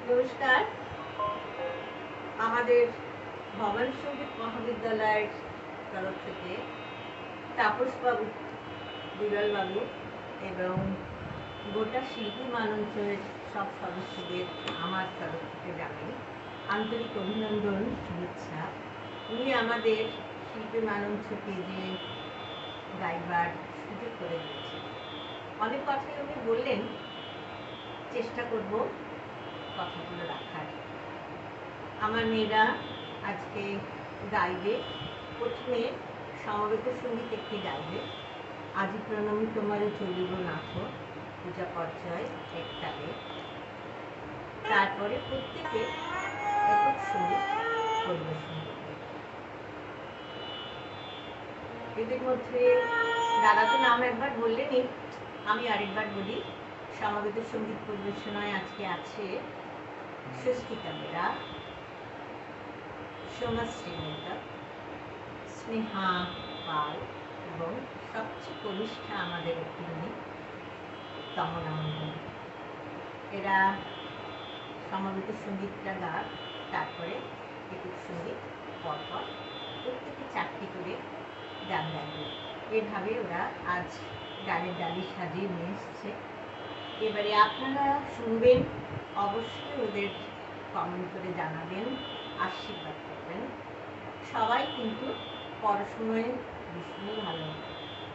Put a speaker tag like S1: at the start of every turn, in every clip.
S1: নমস্কার। আমাদের ভবানী সঙ্গীত মহাবিদ্যালয়ের তরফ থেকে তাপসবাবু, দুলালবাবু এবং গোটা শিল্পী মানঞ্চের সব সদস্যদের আমার তরফ থেকে জানাই আন্তরিক অভিনন্দন, শুভেচ্ছা। উনি আমাদের শিল্পী মানঞ্চকে যে গাইবার সুযোগ করে দিয়েছেন, অনেক কথাই উনি বললেন, চেষ্টা করব কথাগুলো রাখার। আমার মেয়েরা আজকে গাইবে। প্রথমে সমবেত সঙ্গীত একটি গাইবে, আজি প্রণামী তোমারে চলিব নাথ, পূজা পর্যায় এক তালে। তারপরে প্রত্যেকে একক সঙ্গীত পরিবেশন করবে। এদের মধ্যে দাদা তো নাম একবার বললেনই, আমি আরেকবার বলি। সমবেত সঙ্গীত পরিবেশনায় আজকে আছে স্বস্তিকা বেরা, সোমাশ্রী মেহতা, স্নেহা পাল এবং সবচেয়ে কনিষ্ঠা আমাদের একটুখানি তমনা মন্ডল। এরা সমবেত সঙ্গীতটা গান, তারপরে একক সঙ্গীত পরপর প্রত্যেকে 4টি করে গান গাইবে। এভাবে ওরা আজ গানের ডালি সাজিয়ে নিয়ে এসছে। এবারে আপনারা শুনবেন, অবশ্যই ওদের কমেন্ট করে জানাবেন, আশীর্বাদ করবেন। সবাই কিন্তু পড়াশোনায় ভীষণই ভালো।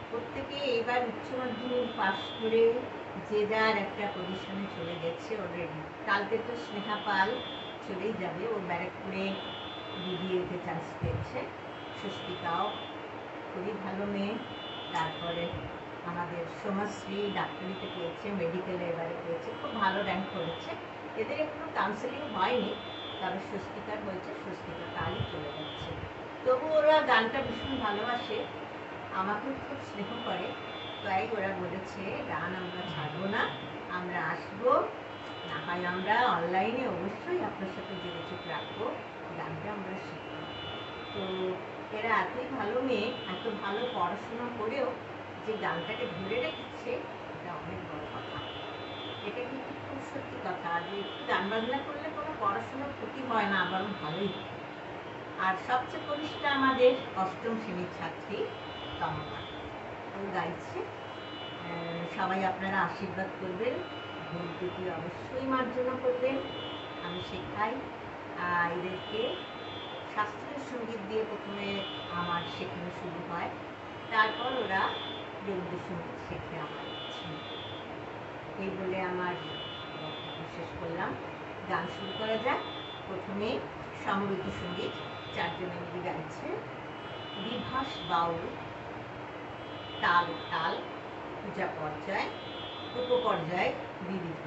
S1: প্রত্যেকে এবার উচ্চ মাধ্যমিক পাশ করে যে যার একটা পজিশনে চলে গেছে অলরেডি। কালকে তো স্নেহা পাল চলেই যাবে, ও ব্যারাকপুরে বিবিএতে চান্স পেয়েছে। স্বস্তিকাও খুবই ভালো মেয়ে। তারপরে আমাদের সোমাশ্রী ডাক্তারিতে পেয়েছে, মেডিকেলে এবারে পেয়েছে, খুব ভালো র্যাঙ্ক করেছে। এদের এখনো কাউন্সেলিং হয়নি, তবে স্বস্তিকার হয়েছে। স্বস্তিকা কালই চলে যাচ্ছে। তবু ওরা গানটা ভীষণ ভালোবাসে, আমাকেও খুব স্নেহ করে। তাই ওরা বলেছে গান আমরা ছাড়বো না, আমরা আসবো, না হয় আমরা অনলাইনে অবশ্যই আপনার সাথে যোগাযোগ রাখবো, গানটা আমরা শিখব। তো এরা এতই ভালো মেয়ে, এত ভালো পড়াশোনা করেও যে গানটাকে ধরে রেখেছে, এটা অনেক বড় কথা। এটা কিন্তু খুব সত্যি কথা। যে একটু গান বাজনা করলে কোনো পড়াশোনার ক্ষতি হয় না, আবার ভালোই। আর সবচেয়ে কনিষ্ঠ আমাদের 8ম শ্রেণীর ছাত্রী তমনা, ও গাইছে। সবাই আপনারা আশীর্বাদ করবেন, ভুল ত্রুটি অবশ্যই মার্জনা করবেন। আমি শেখাই এদেরকে শাস্ত্রীয় সঙ্গীত দিয়ে, প্রথমে আমার শেখানো শুরু হয়, তারপর ওরা রবীন্দ্রসঙ্গীত শেখে আমার কাছে। এই বলে আমার বক্তব্য শেষ করলাম। গান শুরু করা যাক। প্রথমে সমবেত সঙ্গীত 4 জনে মিলে গাইছে। বিভাস বাউল, তাল তাল, পূজা পর্যায়, উপপর্যায় বিবিধ।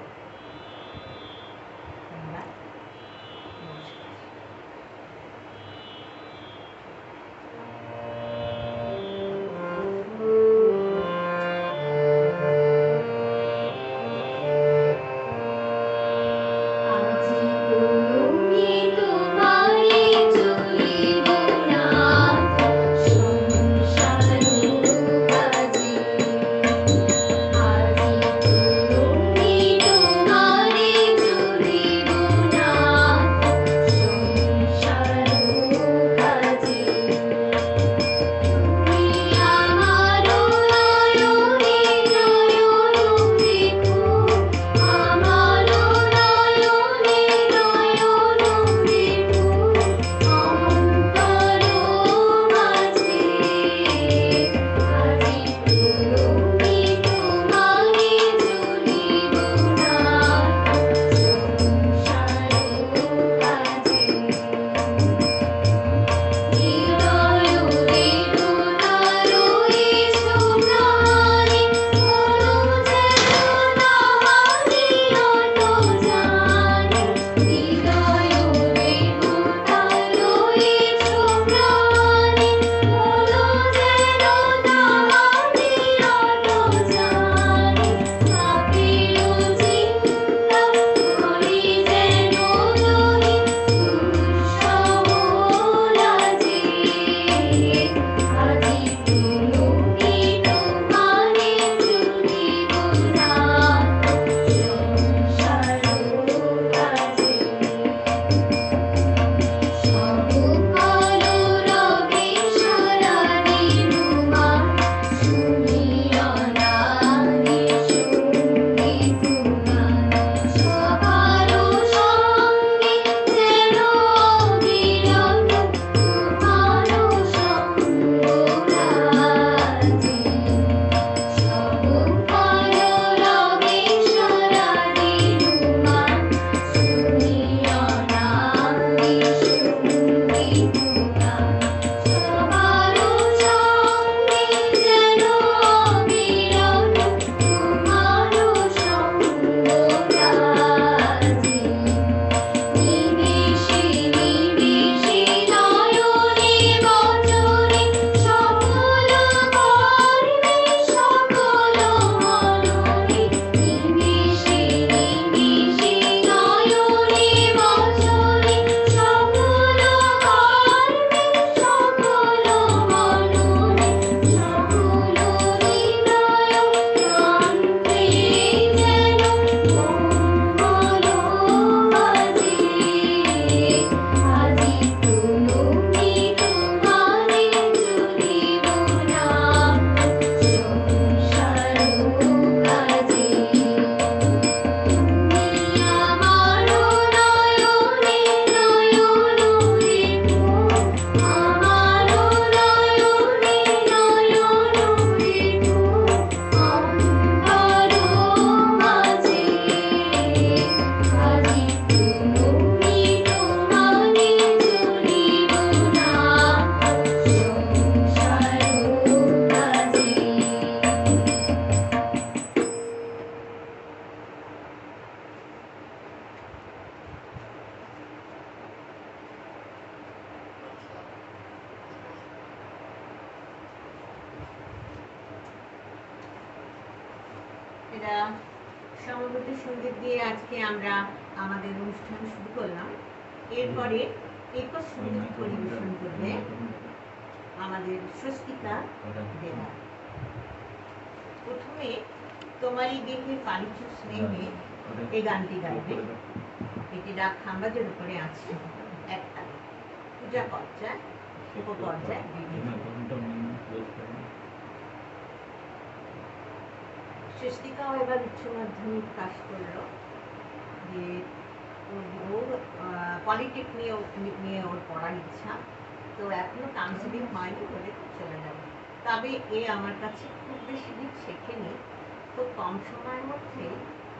S1: ধন্যবাদ, নমস্কার।
S2: আজি
S1: এটা সমবেত সঙ্গীত দিয়ে আজকে আমরা আমাদের অনুষ্ঠান শুরু করলাম। এরপরে একক সঙ্গীত পরিবেশন করবে আমাদের স্বস্তিকা দেবা। প্রথমে তোমারই দেহে পানিচু স্নেহে এই গানটি গাইবে। এটি রাগ খাম্বাজের উপরে আছে একটা পূজা পর্যায় উপপর্যায় বিভিন্ন। স্বস্তিকাও এবার উচ্চ মাধ্যমিক পাশ করলো, যে ওর পলিটেকনিক নিয়ে ওর পড়ার ইচ্ছা, তো এখনো কাউন্সিলিং হয়নি, বলে চলে যাবে। তবে এ আমার কাছে খুব বেশি দিন শেখেনি, খুব কম সময়ের মধ্যে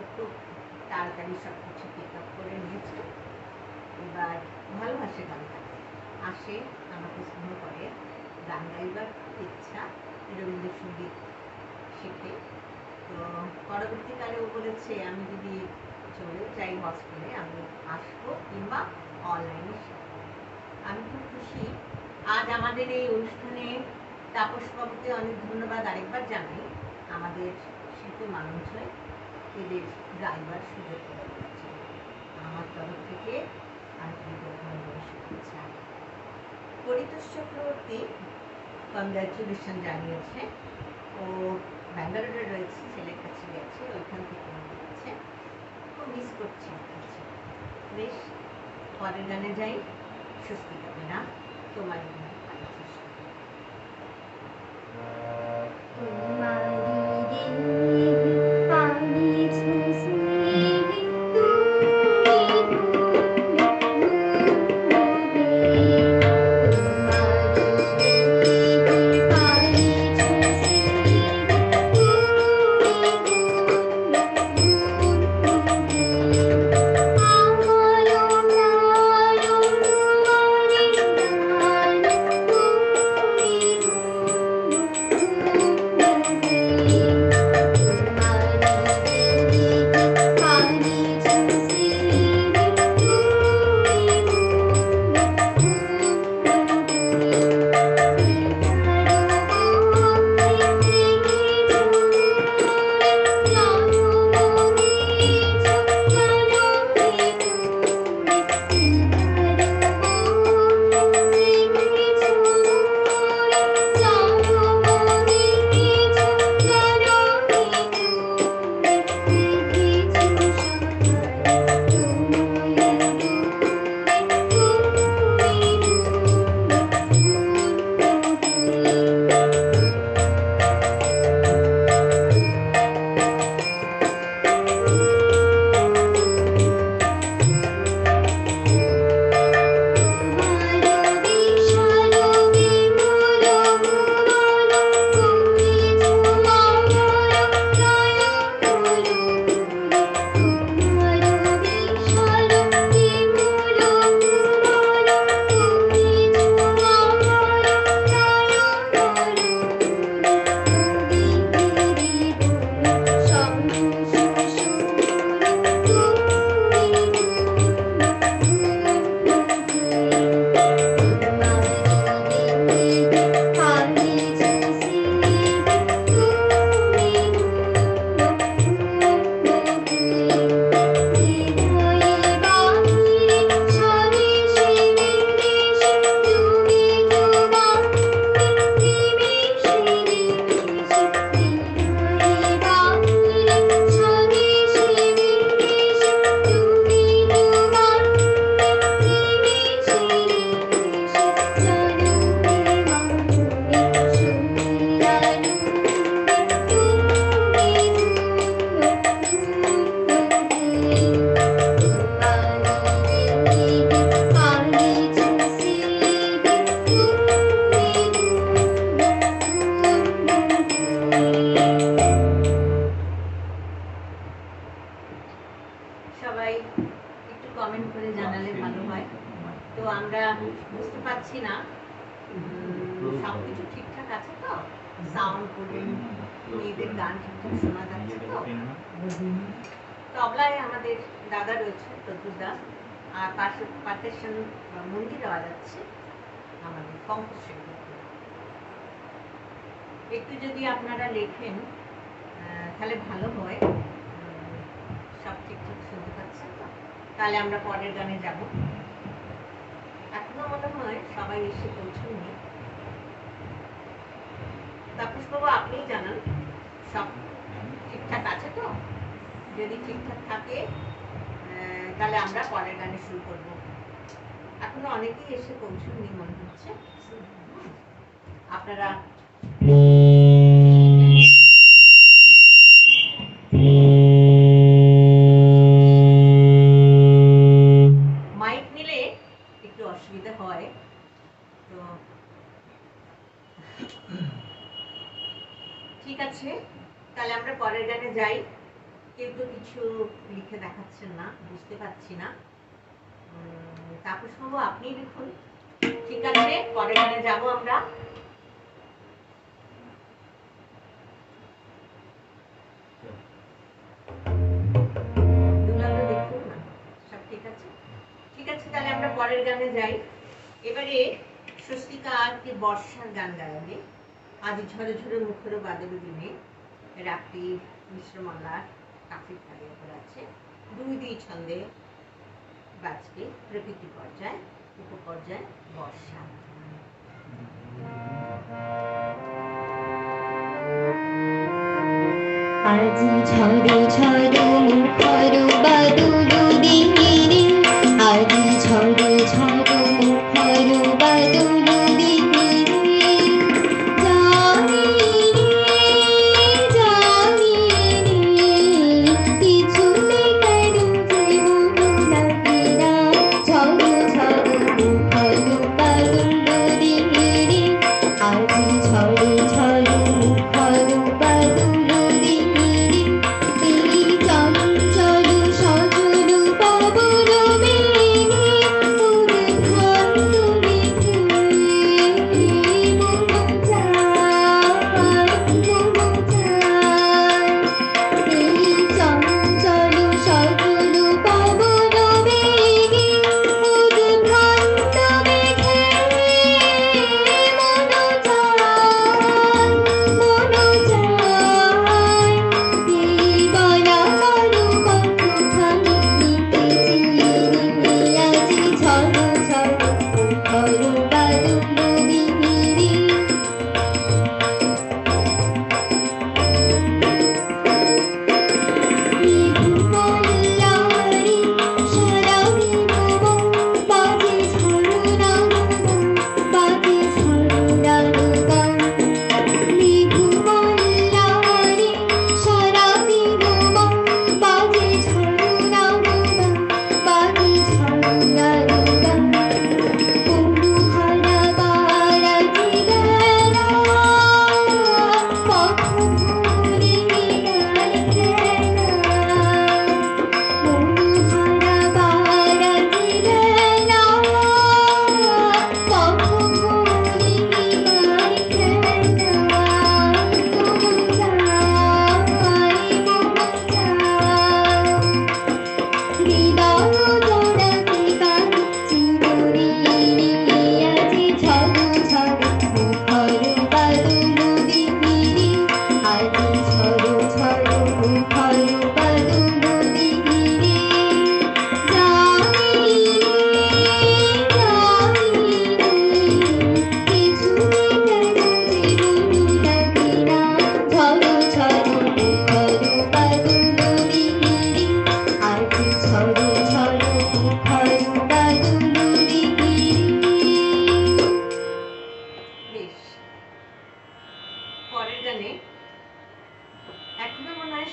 S1: একটু তাড়াতাড়ি সব কিছু পিক আপ করে নিয়েছে। এবার ভালোবাসে গান গাইতে, আসে আমাকে স্নেহ করে, গান গাইবার খুব ইচ্ছা, রবীন্দ্রসঙ্গীত শেখে। তো পরবর্তীকালে ও বলেছে আমি যদি চলেও যাই হস্টেলে আমি আসবো, কিংবা অনলাইনে শিখবো। আমি খুব খুশি। আজ আমাদের এই অনুষ্ঠানে তাপসবাবুকে অনেক ধন্যবাদ আরেকবার জানাই, আমাদের শিল্পী মানুষ হয়ে এদের গাইবার সুযোগ করে দিচ্ছে। আমার তরফ থেকে আন্তরিক শুভেচ্ছা। পরিতোষ চক্রবর্তী কংগ্রাচুলেশন জানিয়েছে, ও ব্যাঙ্গালোরে রয়েছে, ছেলের কাছে গেছে, ওইখান থেকে গেছে, খুব মিস করছি। বেশ, পরের গানে যাই। স্বস্তি পাবে না তোমার সবকিছু ঠিকঠাক আছে তো? সাউন্ড করবেন, মেয়েদের গান ঠিকঠাক শোনা যাচ্ছে তো? তবলায় আমাদের দাদা রয়েছে প্রদ্যুৎ দাস, আর পাশে পার্টেশন মন্দির দেওয়া যাচ্ছে আমাদের পঙ্কজ সেন। একটু যদি আপনারা লেখেন তাহলে ভালো হয়। সব ঠিকঠাক শুনতে পাচ্ছেন তো? তাহলে আমরা পরের গানে যাব। এখনো মনে হয় সবাই এসে পৌঁছয়নি। তাপস বাবু, আপনিই জানান সব ঠিকঠাক আছে তো? যদি ঠিকঠাক থাকে তাহলে আমরা পরের গানে শুরু করব। এখনো অনেকেই এসে পৌঁছয়নি মনে হচ্ছে। আপনারা মাইক নিলে একটু অসুবিধা হয়, তো ঠিক আছে, তাহলে আমরা পরের গানে যাই। কেউ তো কিছু লিখে দেখাচ্ছেন না, বুঝতে পারছি না। তাপস বাবু, আপনি লিখুন। ঠিক আছে, পরের গানে যাব আমরা। দুলালও দেখুন না, সব ঠিক আছে? ঠিক আছে, তাহলে আমরা পরের গানে যাই। এবারে স্বস্তিকা একটি বর্ষার গান গাইবে। আজ ঝরে ঝরে মুখর বাদল দিনে রাত্রি মিশ্র মল্লার কাফি খালি ওপর আছে। দুই দুই ছন্দে বাজবে প্রকৃতি পর্যায়, উপপর্যায় বর্ষা।
S2: আজি ঝড়ো ঝড়ো মুখর বাদল দিনে রে, আজি ঝড়ো ঝড়ো মুখর বাদল দিনে রে, জানি রে জানি রে কিছুতে কেন জীব লাগে না, ঝড়ো ঝড়ো মুখর বাদল দিনে রে, আজি ঝড়ো ঝড়ো মুখর বাদল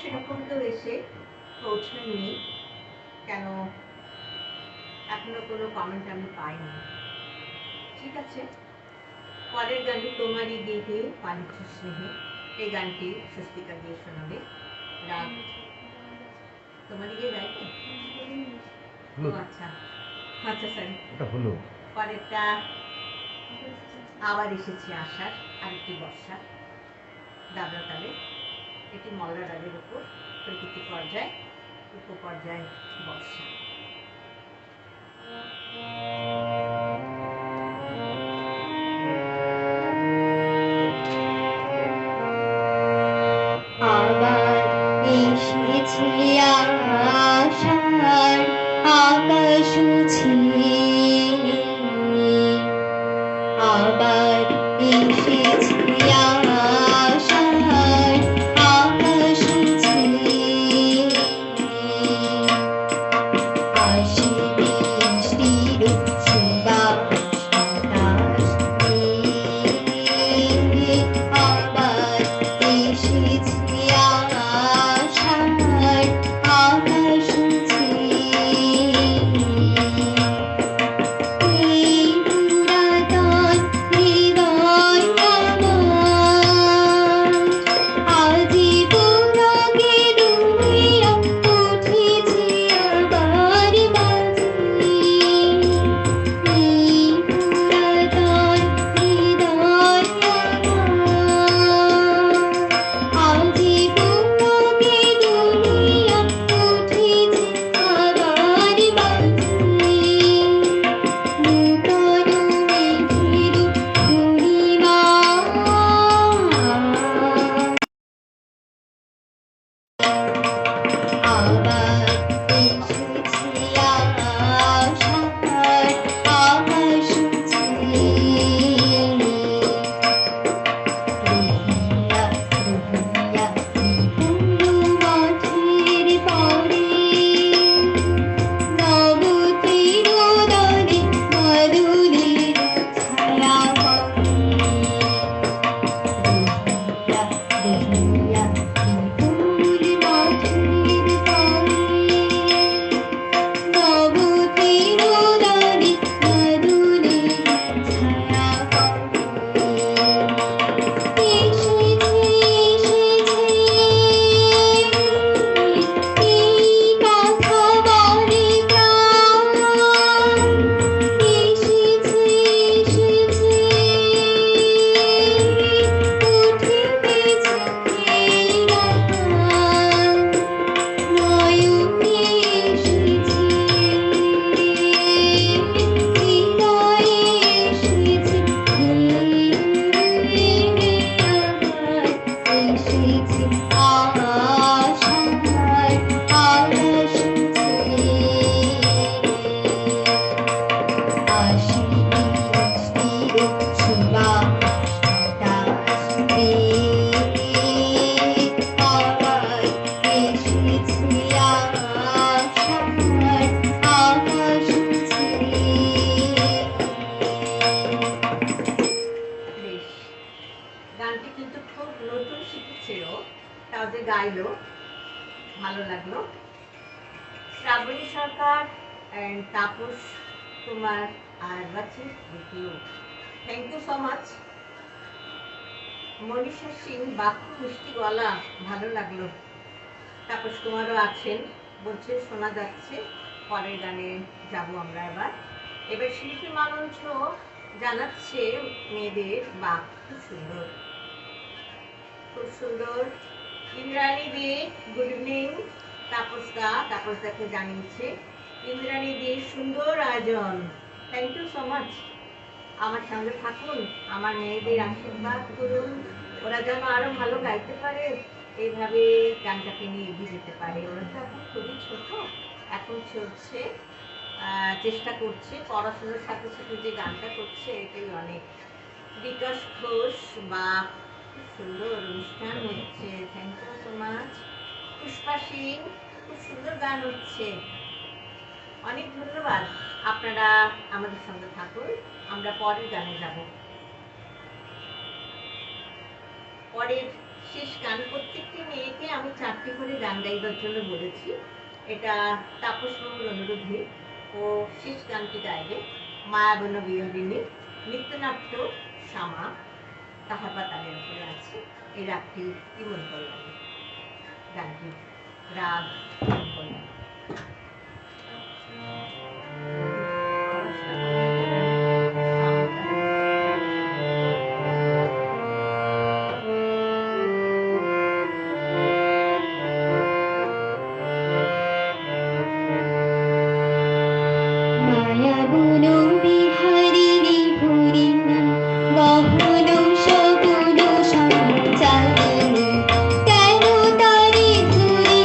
S1: সেরকম তো এসে পৌঁছায়নি, কেন এখনো কোনো কমেন্ট আমি পাইনি। ঠিক আছে, পরের গানটি তোমারই গেহে পালিত স্নেহে, এই গানটি স্বস্তিকা দিয়ে শোনাবে। রাত তোমারই গিয়ে গাইবে? আচ্ছা আচ্ছা সরি, এটা হলো পরেরটা। আবার এসেছি আশার আরেকটি বর্ষা দাদা তালে, এটি মল্লা রাগের উপর, প্রকৃতি পর্যায়, উপপর্যায় বর্ষা।
S2: আবার এসেছে আশার আকাশ ছুঁয়ে, আবার এসেছে আশার আকাশ ছুঁয়ে। আসে বৃষ্টির সুবাস বাতাস নিয়ে, আবার এসেছে আশার আকাশ ছুঁয়ে। এই পুরাতন হৃদয় আমার আজি পুলকে দুনিয়া উঠেছে আবার বাজে। এই পুরাতন হৃদয় আমার আজি পুলকে দুনিয়া উঠেছে আবার বাজে। নূতন মেঘের পূর্ণিমা, আবার এসেছে আশার আকাশ ছুঁয়ে। রহিয়া রহিয়া বিপুল মাঠের পাড়ে, নব তীরোদনে বাদলের ছায়া পড়ে। রহিয়া রহিয়া বিপুল মাঠের পাড়ে, নব তীরোদনে বাদলের ছায়া পড়ে। এসেছে এসেছে এই কথা বলে প্রাণ, এসেছে এসেছে উঠিতেছে এই গান, নয়নে এসেছে হৃদয়ে এসেছে এসেছে আশার আকাশ ছুঁয়ে। আসি বৃষ্টির সুবাস বাতাস নিয়ে, আবার এসেছে আশার আকাশ ছুঁয়ে।
S1: বেশ, গানটি কিন্তু খুব নতুন শিখেছিল, তাও যে গাইলো ভালো লাগলো। শ্রাবণী সরকার অ্যান্ড তাপস কুমার আর বাচ্চি with you. Thank you so much. Manisha Singh, বাক্য মিষ্টি গলা, ভালো লাগলো। তাপস কুমারও আছেন, বলছে শোনা যাচ্ছে। পরের গানে যাব আমরা এবার। এবার শিল্পী মঞ্চ জানাচ্ছে মেয়েদের বাক খুব সুন্দর, খুব সুন্দর। Indrani De, good evening. তাপসদাকে জানিয়েছে ইন্দ্রাণী দে, সুন্দর আয়োজন। Thank you so much. আমার সঙ্গে থাকুন, আমার মেয়েদের আশীর্বাদ করুন, ওরা যেন আরো ভালো গাইতে পারে, এইভাবে গানটাকে নিয়ে এগিয়ে যেতে পারে। ওরা তো এখন খুবই ছোট, এখন চলছে, চেষ্টা করছে, পড়াশোনার সাথে সাথে যে গানটা করছে এটাই অনেক। বিকাশ ঘোষ, বা খুব সুন্দর অনুষ্ঠান হচ্ছে, thank you so much. Pushpa Singh, খুব সুন্দর গান হচ্ছে, অনেক ধন্যবাদ। আপনারা আমাদের সঙ্গে থাকুন, আমরা পরের গানে যাব। পরের শেষ গান, প্রত্যেকটি মেয়েকে আমি 4টি করে গান গাইবার জন্য বলেছি। এটা তাপস বাবুর অনুরোধে ও শেষ গানটি গাইবে মায়াবন বিহারিণী, নৃত্যনাট্য শ্যামা, তাহার তালের উপরে আছে। এই রাগটি ইমন করলাম, গানটি রাগ ইমন করলাম।
S2: মায়াবন বিহারিণী হরিণী, গহন সগুণ সঞ্চারিণী, কেন তারে ধরি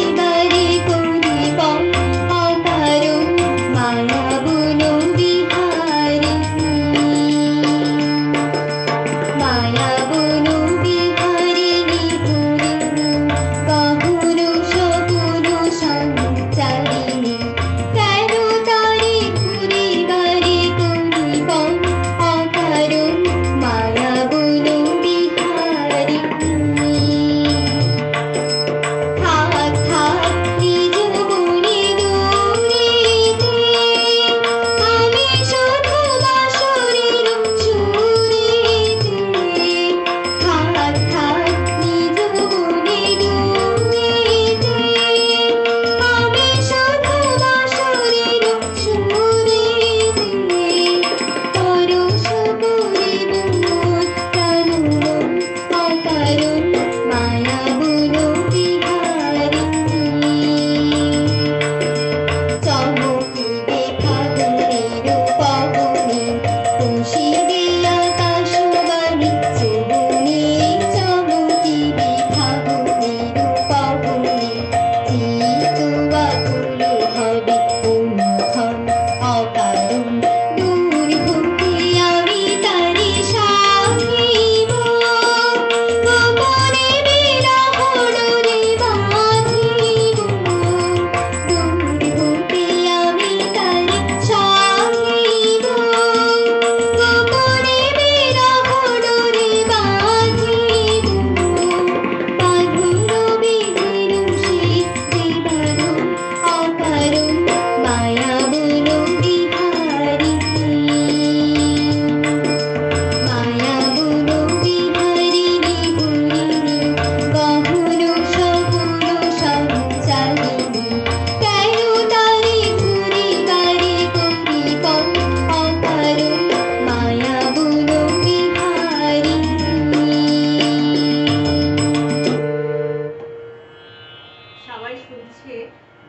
S1: চলছে,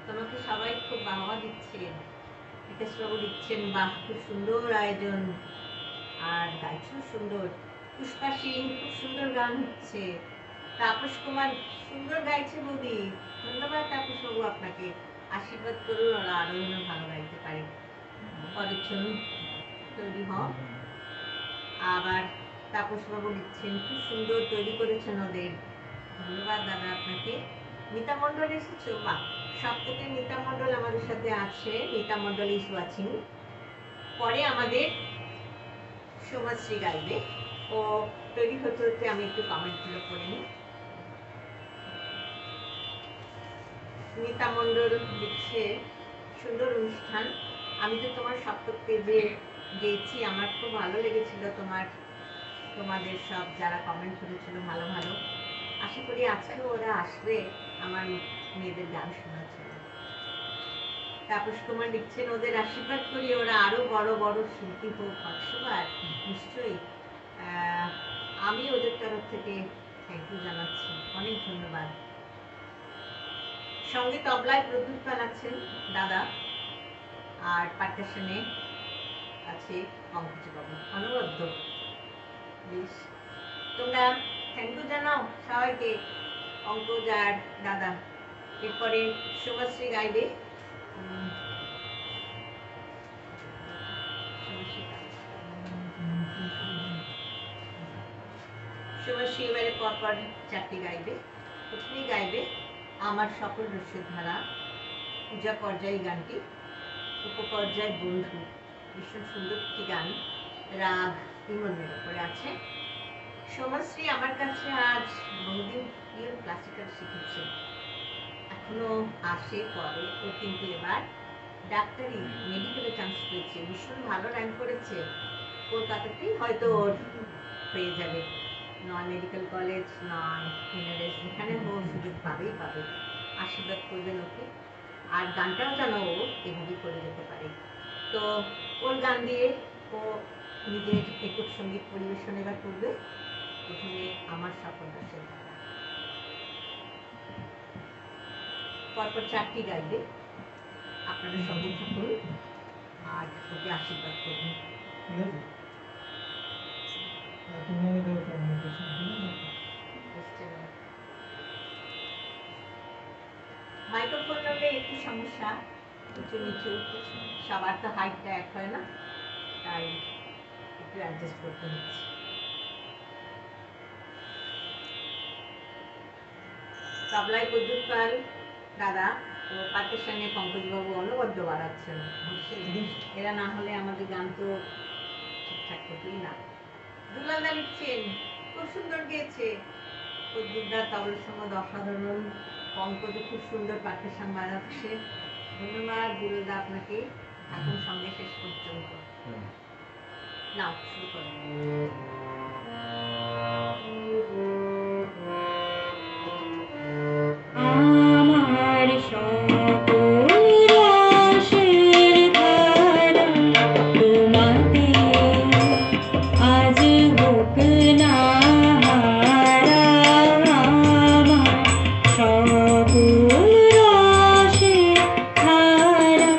S1: তোমাকে সবাই খুব বাহবা দিচ্ছেন। বিকাশবাবু লিখছেন, বাহ খুব সুন্দর আয়োজন, আর গাইছো সুন্দর। পুষ্পা সিং, খুব সুন্দর গান হচ্ছে। তাপস কুমার, সুন্দর গাইছে বৌদি। ধন্যবাদ তাপসবাবু আপনাকে। আশীর্বাদ করুন ওরা আরো যেন ভালো গাইতে পারে। পরের জন্য তৈরি হও। আবার তাপসবাবু লিখছেন, খুব সুন্দর তৈরি করেছেন ওদের। ধন্যবাদ দাদা আপনাকে। মিতা মণ্ডল এসেছো? বাহ, সপ্তকে মিতা মণ্ডল আমাদের সাথে আছে। মিতা মণ্ডল ইজ ওয়াচিং। পরে আমাদের সোমাশ্রী গাইবে। ও তৈরি হতে হতে আমি একটু কমেন্টগুলো পড়ে নিই। মিতা মণ্ডল লিখছে, সুন্দর অনুষ্ঠান। আমি তো তোমার সপ্তক পেজে গেছি, আমার খুব ভালো লেগেছিল তোমাদের সব যারা কমেন্ট করেছিল ভালো ভালো। আশা করি আজকেও ওরা আসবে আমার মেয়েদের গান শোনার জন্য। তাপস কুমার লিখছেন, ওদের আশীর্বাদ করি ওরা আরো বড় বড় শিল্পী হোক। 100 বার নিশ্চয়ই। আমি ওদের তরফ থেকে থ্যাংক ইউ জানাচ্ছি, অনেক ধন্যবাদ। সঙ্গে তবলায় প্রদ্যুৎ বানাচ্ছেন দাদা, আর পার্কাশনে আছে পঙ্কজবাবু। অনবদ্য, বেশ। তোমরা থ্যাংক ইউ জানাও সবাইকে, পঙ্কজ আর দাদা। এরপরে শুভশ্রী গাইবে। শুভশ্রী এবারে পরপর 4টি গাইবে। প্রথমেই গাইবে আমার সকল রসের ধারা, পূজা পর্যায় গানটি। উপপর্যায় বন্ধু, ভীষণ সুন্দর একটি গান, রাগ ইমনের উপরে আছে। সোমাশ্রী আমার কাছে আজ বহুদিন পিওর ক্লাসিক্যাল শিখেছে, এখনো আসে করে। ও কিন্তু এবার ডাক্তারি মেডিকেলে চান্স পেয়েছে, ভীষণ ভালো র্যাঙ্ক করেছে। কলকাতাতেই হয়তো ওর হয়ে যাবে, নয় মেডিকেল কলেজ নয় এনআরএস, যেখানে হোক সুযোগ পাবেই পাবে। আশীর্বাদ করবেন ওকে, আর গানটাও যেন ও এভাবেই করে যেতে পারে। তো ওর গান দিয়ে ও নিজের একক সঙ্গীত পরিবেশন এবার করবে। প্রথমে আমার সকল রসের ধারা, পরপর 4টি গাইবে। আপনারা সঙ্গে থাকুন আর ওকে আশীর্বাদ করুন। মাইক্রোফোন নামে একটু সমস্যা, উঁচু নিচু সবার তো হাইটটা এক হয় না, তাই একটু অ্যাডজাস্ট করতে হচ্ছে। তবলায় প্রদ্যুৎ পাল দাদা ও পাটের সঙ্গে পঙ্কজবাবু অনবদ্য বাড়াচ্ছেন। এরা না হলে আমাদের গান তো ঠিকঠাক হতোই না। দুলালদা লিখছেন, খুব সুন্দর গেয়েছে। প্রদ্যুৎদা তবলার সঙ্গে অসাধারণ, পঙ্কজ খুব সুন্দর পাটের সঙ্গে বাজাচ্ছে। ধন্যবাদ দুলালদা আপনাকে, এখন সঙ্গে শেষ পর্যন্ত। নাও শুরু করো।
S2: আমার সকল রসের ধারা তোমাতে আজ হোক না হারা। আমার সকল রসের ধারা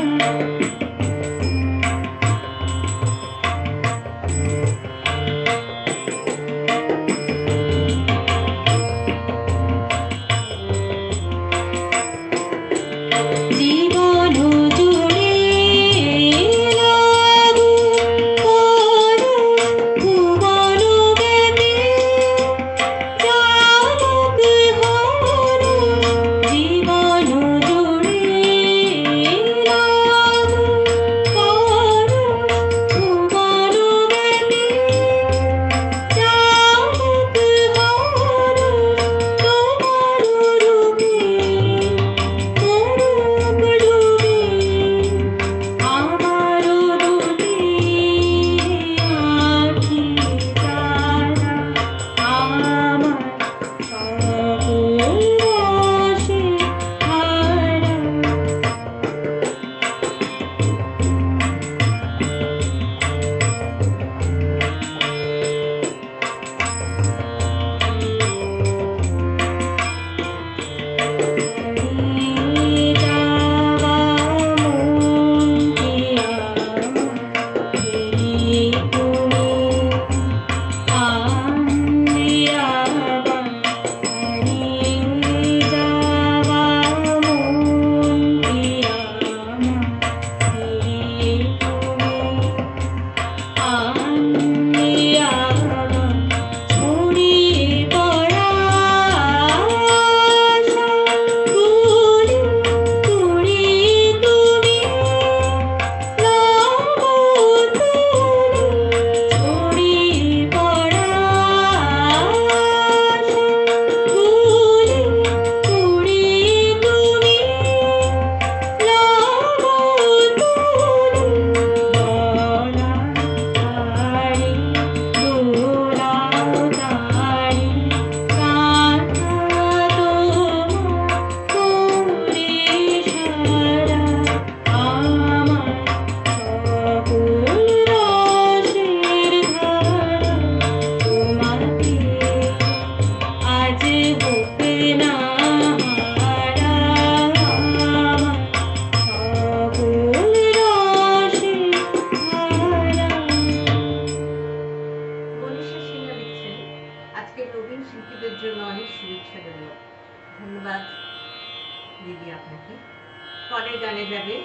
S1: পরের গানে যাবে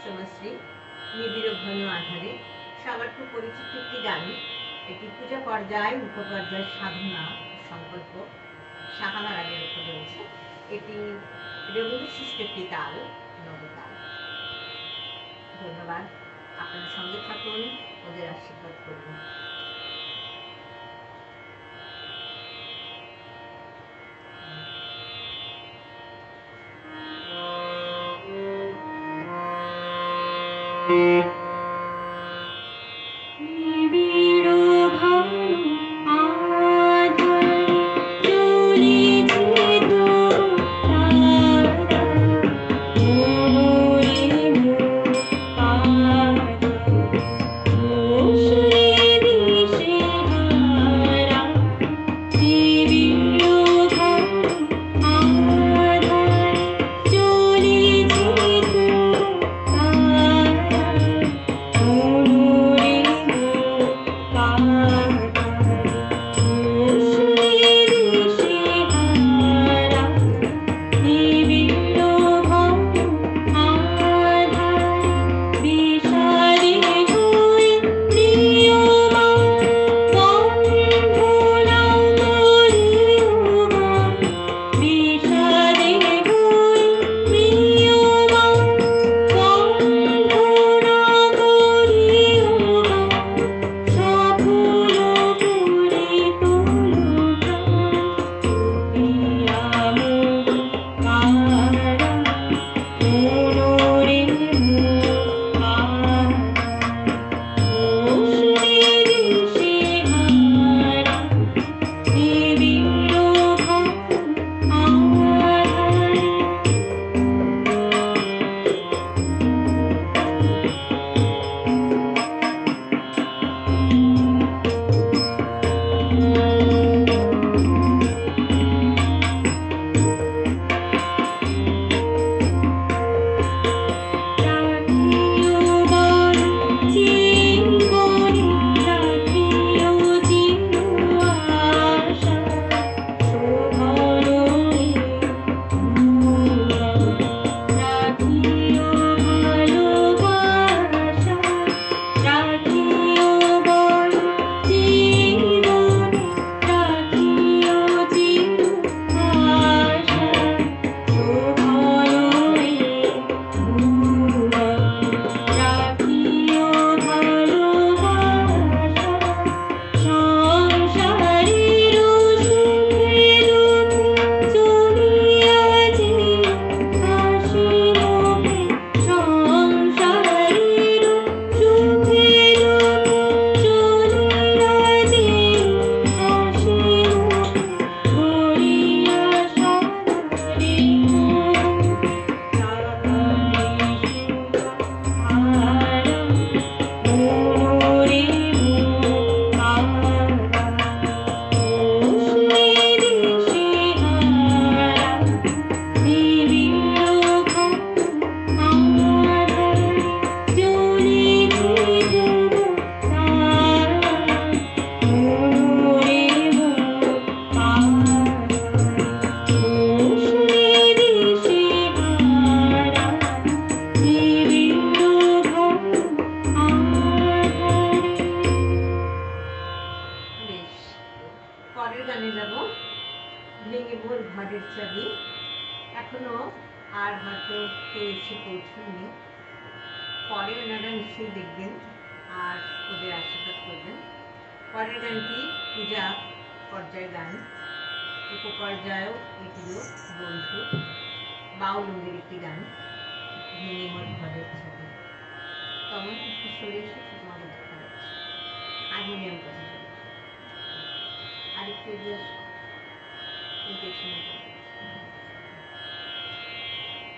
S1: সোমাশ্রী নিবিড় ঘন আধারে। সবার খুব পরিচিত একটি গান। এটি পূজা পর্যায়, উপপর্যায়, সাধনা, সংকল্প, সাহানা রাগের উপর রয়েছে। এটি রবীন্দ্র সৃষ্ট একটি তাল, নবতাল। ধন্যবাদ। আপনার সঙ্গে থাকুন, ওদের আশীর্বাদ করুন।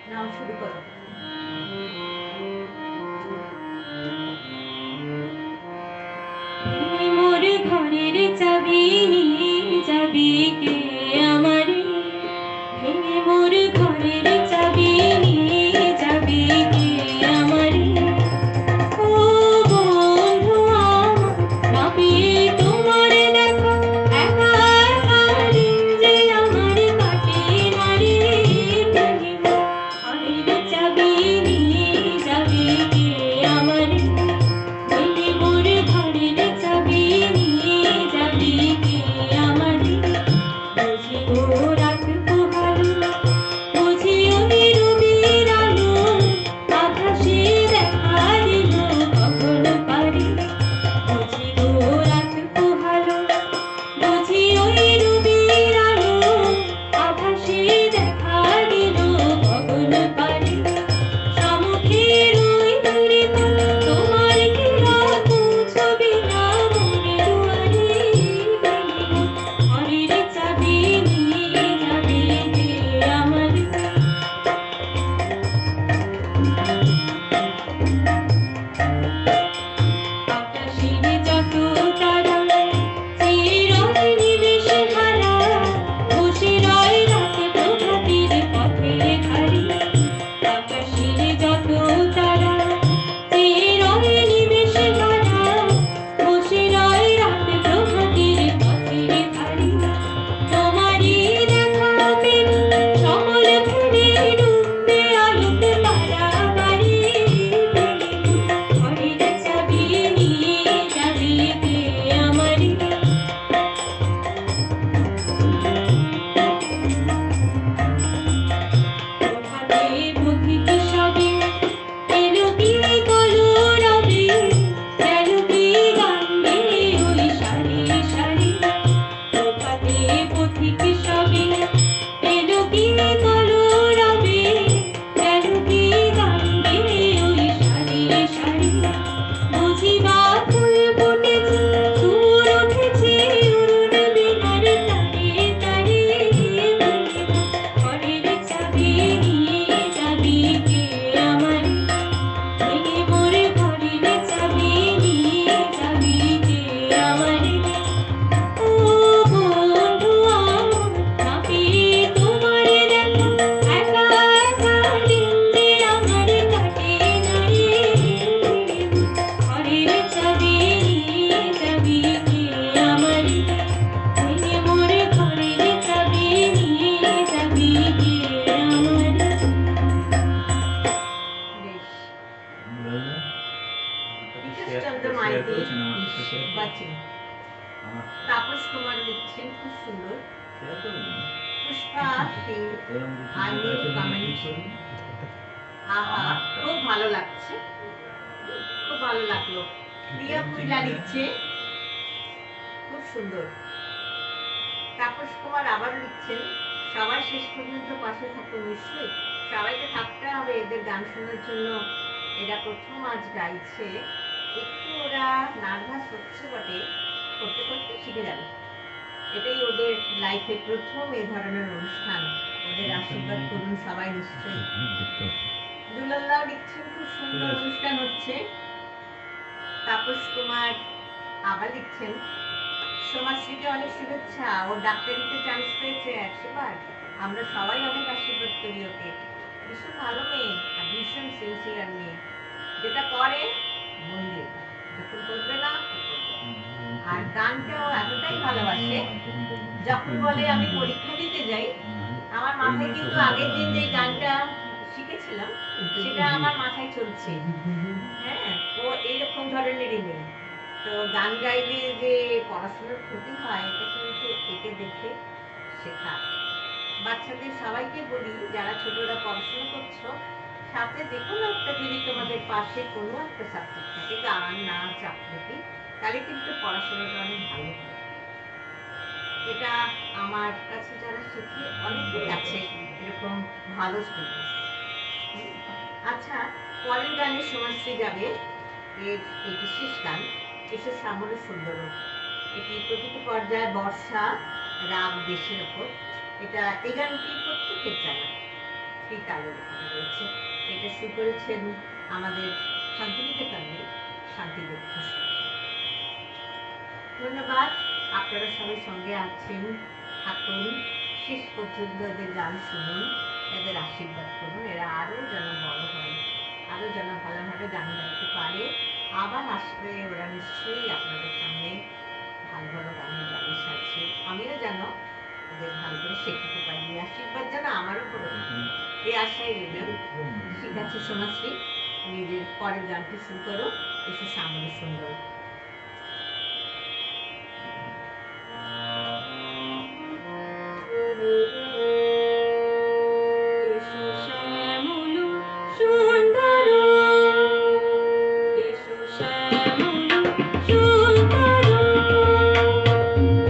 S1: নাও শুরু করো।
S2: মোর ঘরের চাবি নিয়ে যাবি কে আমার, ভেঙে মোর ঘরের চাবি নিয়ে যাবি কে আমার। ও বন্ধু আমার, না পেয়ে তোমার দেখা একা একা যে আমার কাটে না রে, ভেঙে মোর ঘরের চাবি
S1: বাচ্চা তাপস কুমার লিখছেন খুব সুন্দর। পুষ্পা সিং কমেন্ট, আহা খুব ভালো লাগছে, খুব ভালো লাগলো। প্রিয়া কুইলা লিখছে খুব সুন্দর। তাপস কুমার আবার লিখছেন সবাই শেষ পর্যন্ত পাশে থাকো, নিশ্চয়ই সবাইকে থাকতে হবে এদের গান শোনার জন্য। এরা প্রথম আজ গাইছে, একটু ওরা নার্ভাস হচ্ছে বটে, করতে করতে শিখে যাবে। এটাই ওদের লাইফে প্রথম এ ধরনের অনুষ্ঠান। ওদের আশীর্বাদ করুন সবাই নিশ্চয়ই। দুলাল্লাহ লিখছেন খুব সুন্দর অনুষ্ঠান হচ্ছে। তাপস কুমার আবার লিখছেন সমাজশ্রীকে অনেক শুভেচ্ছা, ও ডাক্তারিতে চান্স পেয়েছে 100 বার। আমরা সবাই অনেক আশীর্বাদ করি ওকে। ভীষণ ভালো মেয়ে আর ভীষণ সিনসিয়ার মেয়ে, যেটা করে মন দিয়ে, যখন করবে না আর গানটাও এতটাই ভালোবাসে। যখন বলে আমি পরীক্ষা দিতে যাই, আমার মাথায় কিন্তু আগের দিন যে গানটা শিখেছিলাম সেটা আমার মাথায় চলছে। হ্যাঁ, ও এইরকম ধরনেরই মেয়ে। তো গান গাইলে যে পড়াশোনার ক্ষতি হয় এটা কিন্তু একে দেখে শেখা। বাচ্চাদের সবাইকে বলি যারা ছোটরা পড়াশোনা করছো, সাথে যে কোনো একটা যদি তোমাদের পাশে কোনো একটা সাবজেক্ট থাকে, গান নাচ আবৃত্তি, তাহলে কিন্তু পড়াশোনাটা অনেক ভালো হয়। এটা আমার কাছে যারা শিখে অনেকেই আছে এরকম ভালো স্টুডেন্ট। আচ্ছা, পরের গানে সমাজশ্রী গাবে এর এটি শেষ গান, এসো শ্যামলে সুন্দর। এটি প্রতিটি পর্যায়ে বর্ষা রাগ দেশের ওপর। এটা এই গানটি প্রত্যেকের জানা, এই কালে লেখাটা রয়েছে। এটা শুরু করেছেন আমাদের শান্তিনিকেতনের শান্তিদেব ঘোষ। ধন্যবাদ, আপনারা সবাই সঙ্গে আছেন, থাকুন শেষ পর্যন্ত। এদের গান শুনুন, এদের আশীর্বাদ করুন, এরা আরও যেন বড় হয়, আরও যেন ভালোভাবে গান গাইতে পারে। আবার আসবে ওরা নিশ্চয়ই আপনাদের সামনে, ভালো ভালো গানের বালিশ আছে। আমিও যেন ওদের ভালো করে শেখাতে পারি, আশীর্বাদ যেন আমারও করে, এই আশাই রইল। ঠিক আছে সোনাশ্রী, নিজের পরের গানটি শুরু করো, এসো শ্যামলে সুন্দর।
S2: এসো শ্যামল সুন্দর, এসো শ্যামল সুন্দর,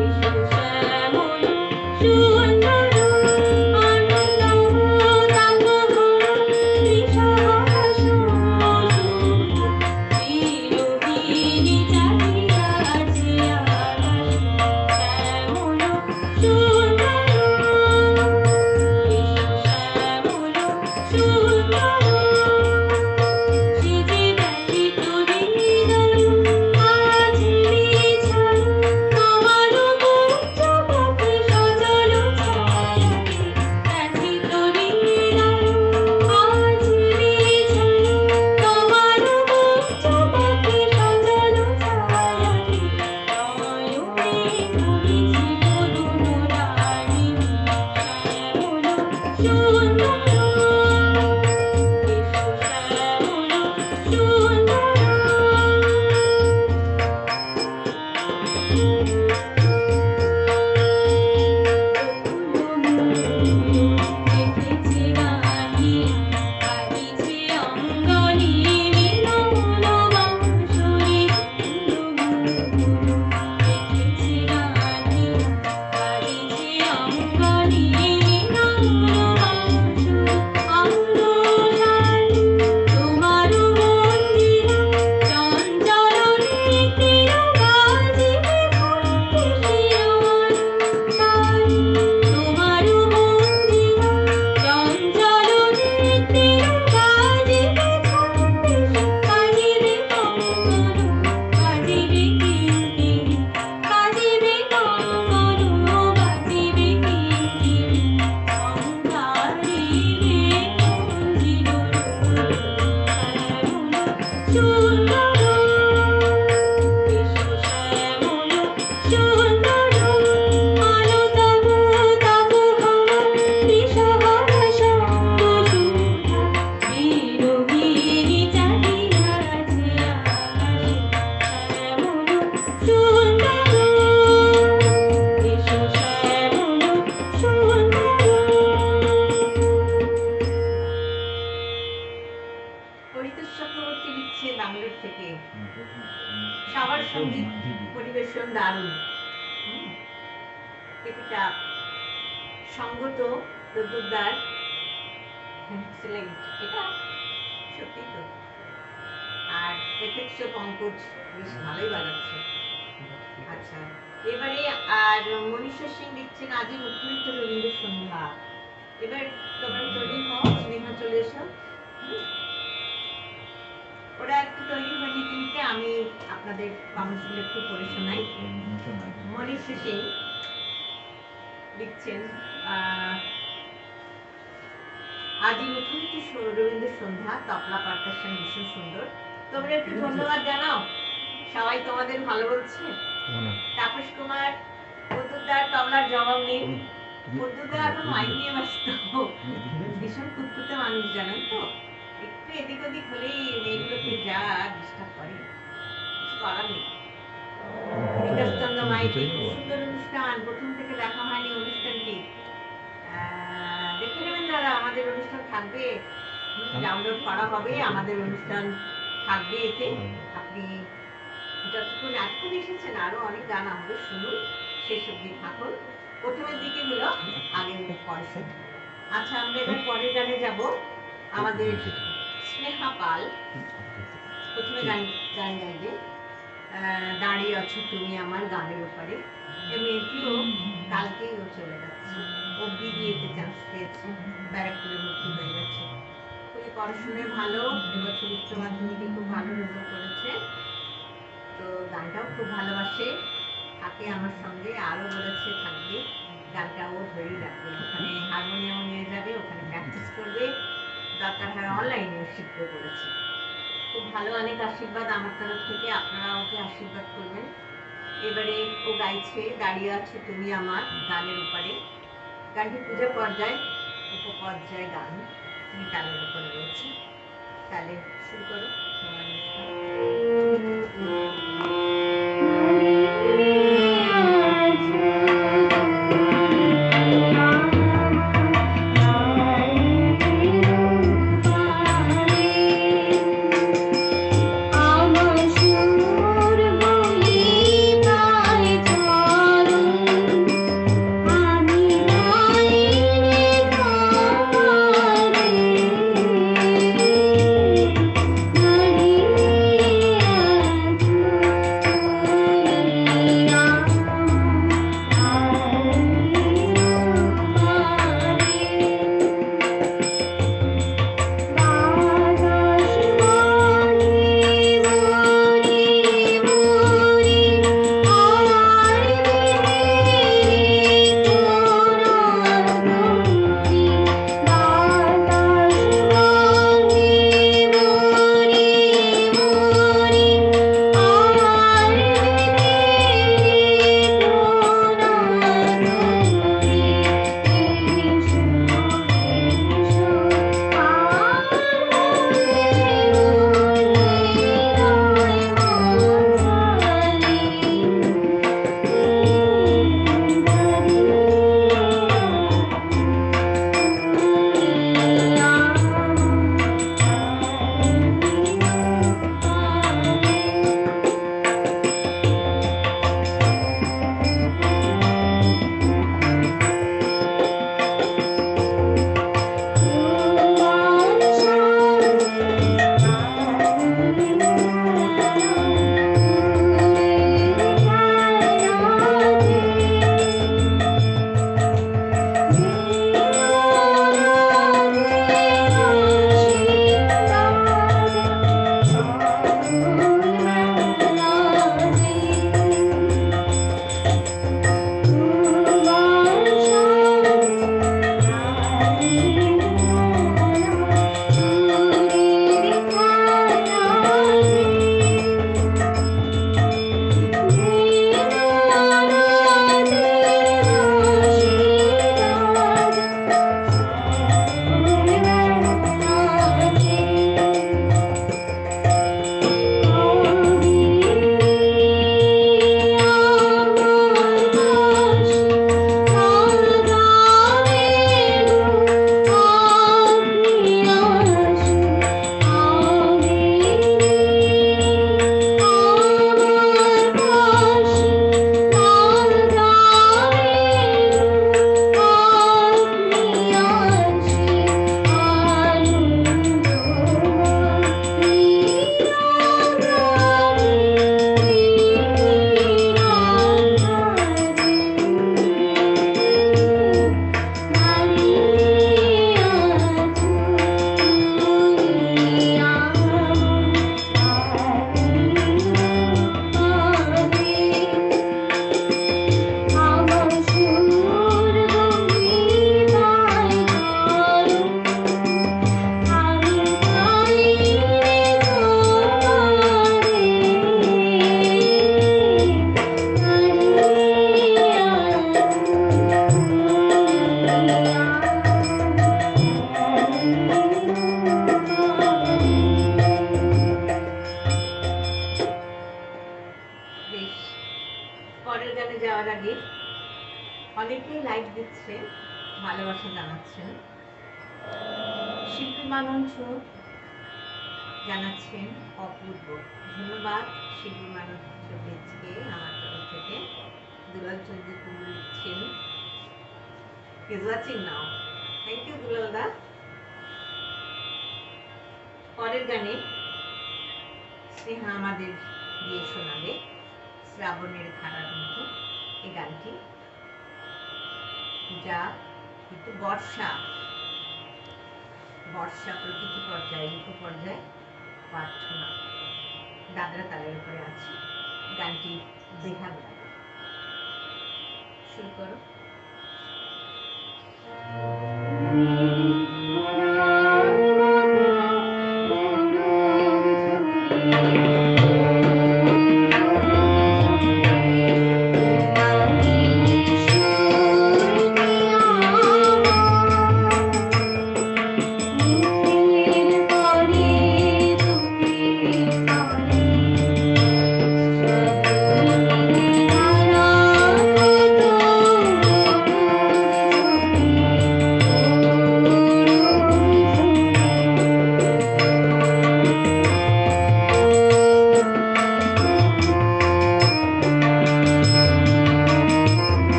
S2: এসো শ্যামল সুন্দর, আনন্দ তাঙ্গ নিশাস বিনোদিনী
S1: পরিতোষ চক্রবর্তী লিখছে বাংলাদেশ থেকে, সবার সঙ্গীত পরিবেশন দারুণ, এটা সঙ্গত প্রদ্যোৎদার এক্সেলেন্ট, এটা সত্যি তো। আর এফেক্টসও পঙ্কজ বেশ ভালোই বাজাচ্ছে। আচ্ছা, এবারে আর মনীষা সিং লিখছেন আজই মুখরিত রবীন্দ্র সন্ধ্যা। এবার তোমরা তৈরি হও, স্নেহা চলে এসো। ওরা একটু তৈরি হয়ে নিতে নিতে আমি আপনাদের কমেন্টসগুলো একটু পড়ে শোনাই। মনীষা সিং লিখছেন আজই মুখরিত রবীন্দ্র সন্ধ্যা, তবলা পারকাশন ভীষণ সুন্দর। তোমরা একটু ধন্যবাদ জানাও, সবাই তোমাদের ভালো বলছে। তাপস কুমার, প্রদ্যোৎদার তবলার জবাব নেই। প্রদ্যোৎদা এখন মাইক নিয়ে ব্যস্ত, ভীষণ কুতকুতে মানুষ জানেন তো, একটু এদিক ওদিক হলেই মেয়েগুলোকে যা ডিস্টার্ব করে, কিছু করার নেই। বিকাশচন্দ্র মাইতি, খুব সুন্দর অনুষ্ঠান, প্রথম থেকে দেখা হয়নি অনুষ্ঠানটি, দেখে নেবেন দাদা, আমাদের অনুষ্ঠান থাকবে, ডাউনলোড করা হবে, আমাদের অনুষ্ঠান থাকবে এতে। আপনি যতক্ষণ এখন এসেছেন আরো অনেক গান আমাদের শুনুন, শেষ অব্দি থাকুন, প্রথমের দিকে গুলো আগে পরে শুনুন। আচ্ছা, আমরা এবার পরের গানে যাব। আমাদের স্নেহা পাল প্রথমে গান গাইবে, দাঁড়িয়ে আছো তুমি আমার গানের ওপারে। এই মেয়েটিও কালকেই ও চলে যাচ্ছে, ও বিবিএতে চান্স পেয়েছে, ব্যারাকপুরে ভর্তি হয়ে গেছে। খুবই পড়াশোনায় ভালো, এবছর উচ্চ মাধ্যমিকে খুব ভালো রেজাল্ট করেছে, তো গানটাও খুব ভালোবাসে, থাকে আমার সঙ্গে, আরও বলেছে থাকবে, গানটা ও ধরেই রাখবে, ওখানে হারমোনিয়াম নিয়ে যাবে, ওখানে প্র্যাকটিস করবে, দরকার হয় অনলাইনেও শিখবে বলেছে। খুব ভালো, অনেক আশীর্বাদ আমার তরফ থেকে, আপনারা ওকে আশীর্বাদ করবেন। এবারে ও গাইছে দাঁড়িয়ে আছো তুমি আমার গানের উপরে। গানটি পূজা পর্যায়, উপপর্যায় গান, তুমি তালের উপরে রয়েছে। তাহলে শুরু করো তোমার
S2: Thank you.
S1: অনেকেই লাইক দিচ্ছেন, ভালোবাসা জানাচ্ছেন। শিল্পী মানঞ্চ জানাচ্ছেন অপূর্ব। ধন্যবাদ শিল্পী মানঞ্চ বেচকে আমার তরফ থেকে। দুলাল চৌধুরী কুমু লিখছেন is watching now. Thank you Dulal দা। পরের গানে স্নেহা আমাদের দিয়ে শোনাবে শ্রাবণের ধারার মতো এই গানটি, যা কিন্তু বর্ষা প্রকৃতি পর্যায়ে, ইকো পর্যায়ে প্রার্থনা দাদরা তালের উপরে আছে। গানটি বেহাগ লাগে। শুরু করো।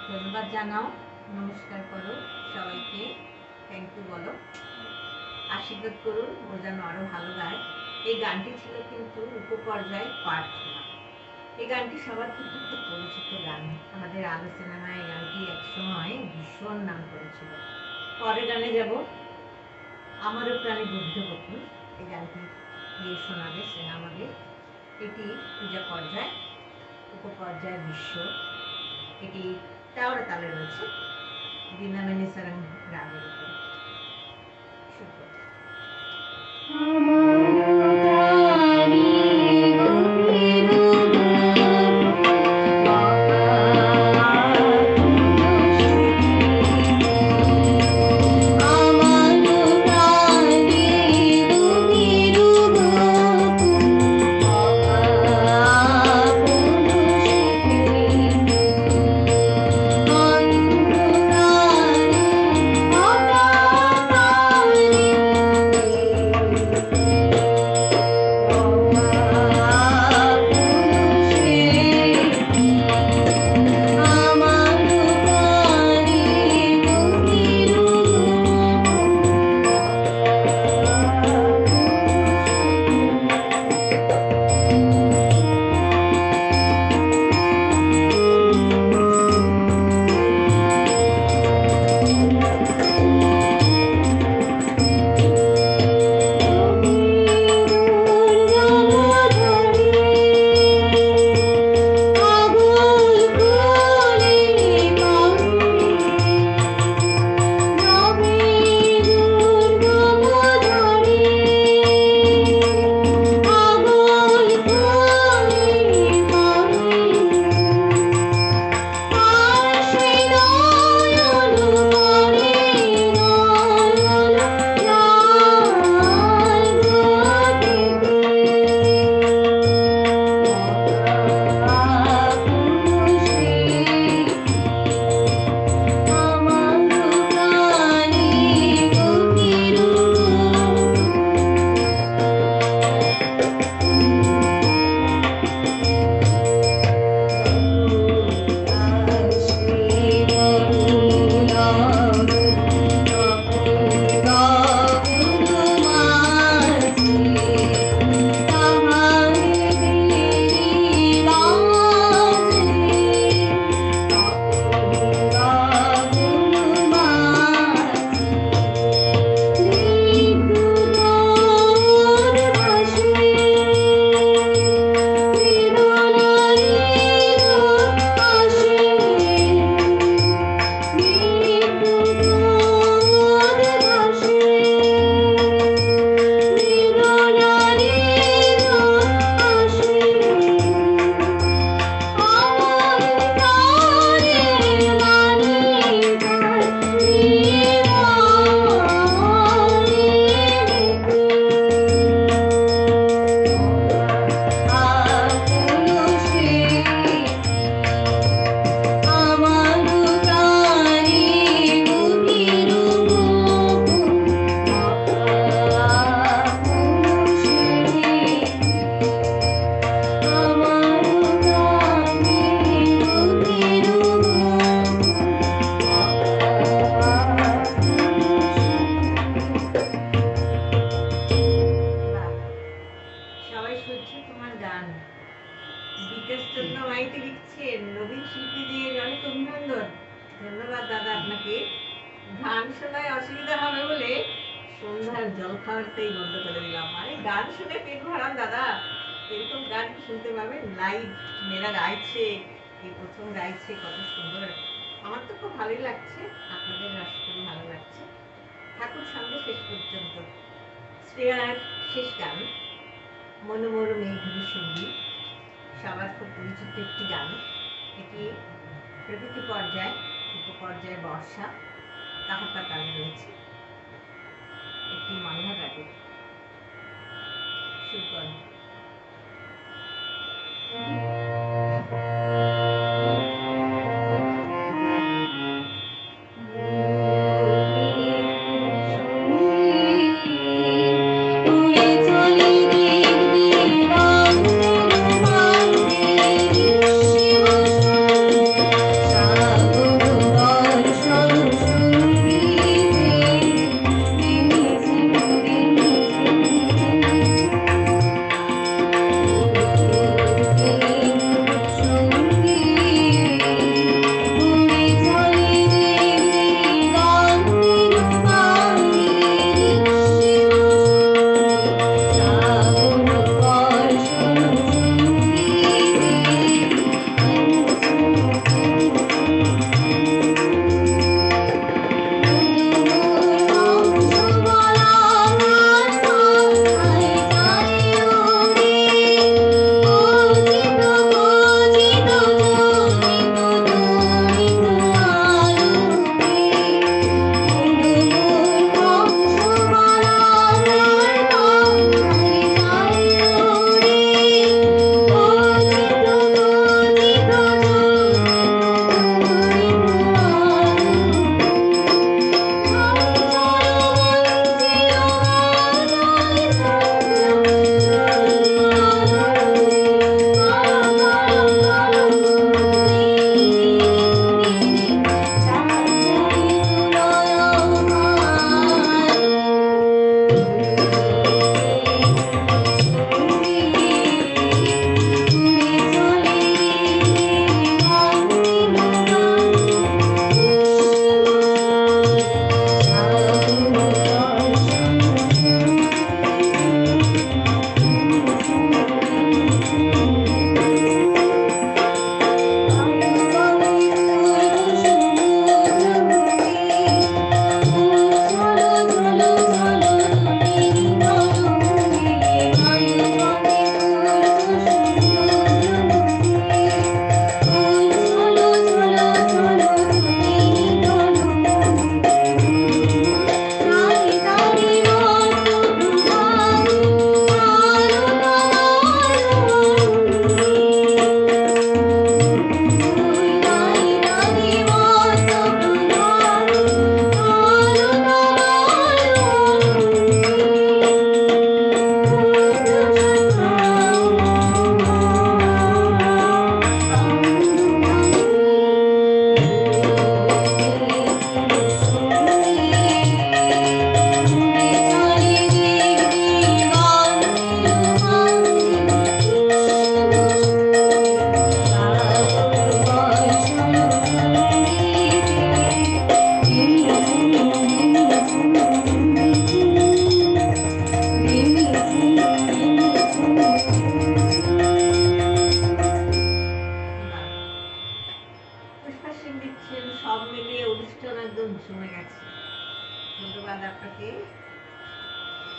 S1: ধন্যবাদ জানাও, নমস্কার করো সবাইকে, থ্যাংক ইউ বলো, আশীর্বাদ করুন ও যেন আরো ভালো গায়। এই গানটি ছিল কিন্তু উপপর্যায় প্রার্থনা। এই গানটি সবার কিন্তু খুব পরিচিত গান। আমাদের আলো সিনেমায় এই গানটি একসময় ভীষণ নাম করেছিল। পরের গানে যাব আমারও প্রাণী বুদ্ধ বকুল। এই গানটি দিয়ে শোনাবে সে আমাদের। এটি পূজা পর্যায় উপপর্যায় বিশ্ব, এটি তাওড়া তালে রয়েছে দিনামিনী সারাং রাগের উপরে। শুভ ধন্যবাদ দাদা আপনাকে। গান শোনায় অসুবিধা হবে বলে সন্ধ্যার জল খাওয়াতেই বন্ধ করে দিলাম। আরে গান শুনে পেট ভরান দাদা, এরকম গান শুনতে পাবেন লাইভ। মেয়েরা গাইছে, এই প্রথম গাইছে, কত সুন্দর। আমার তো খুব ভালোই লাগছে, আপনাদের আশা করি ভালো লাগছে। ঠাকুর সঙ্গে শেষ পর্যন্ত শ্রেয়ার শেষ গান মনোমর মেঘের সঙ্গী, সবার খুব পরিচিত একটি গান। এটি প্রকৃতি পর্যায়, উপপর্যায় বর্ষা, কাহাকা তালে রয়েছে, একটি মান্না গানের সুর।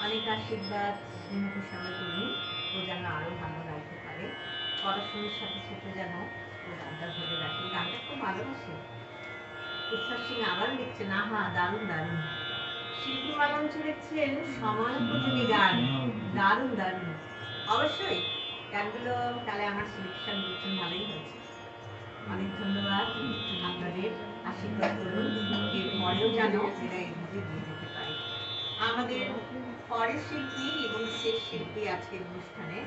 S1: অনেক আশীর্বাদ স্নেহ সবাই করুন, ও যেন আরো ভালো গাইতে পারে, পড়াশোনার সাথে সাথে যেন ও গানটা ধরে রাখে। গানটা খুব ভালোবাসে। ঈশ্বর সিং আবার লিখছেন, আহা দারুণ দারুণ। শিল্পী মালঞ্চ লিখছেন, সময় উপযোগী গান, দারুণ দারুণ। অবশ্যই গানগুলো তাহলে আমার সিলেকশন করছেন, ভালোই হয়েছে। অনেক ধন্যবাদ আপনাদের, আশীর্বাদ করুন এর পরেও যেন এরা এদিকে দিয়ে যেতে পারে। আমাদের পরের শিল্পী এবং শেষ শিল্পী আজকের অনুষ্ঠানে,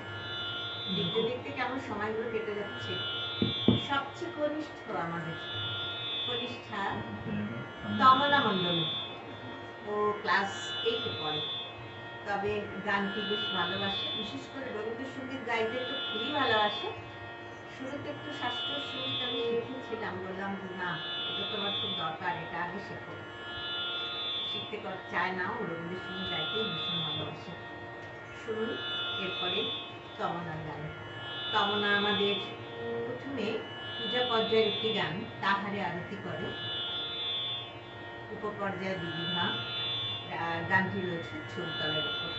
S1: দেখতে দেখতে কেমন সময়গুলো কেটে যাচ্ছে। সবচেয়ে কনিষ্ঠ আমাদের কনিষ্ঠা তমনা মণ্ডল, ও ক্লাস 8-এ পড়ে, তবে গানটি বেশ ভালোবাসে, বিশেষ করে রবীন্দ্রসঙ্গীত গাইতে তো খুবই ভালোবাসে। শুরুতে একটু শাস্ত্রীয় সঙ্গীত আমি শিখেছিলাম, বললাম যে না এটা তোমার খুব দরকার, এটা আগে শেখো। শিখতে চায় না, ও রবীন্দ্রসঙ্গীত গাইতেই ভীষণ ভালোবাসে। শুনুন এরপরে তমনার গান। তমনা আমাদের প্রথমে পূজা পর্যায়ের একটি গান, তাহারে আরতি করে, উপপর্যায় বিবিধা, গানটি রয়েছে চৌতালের উপর।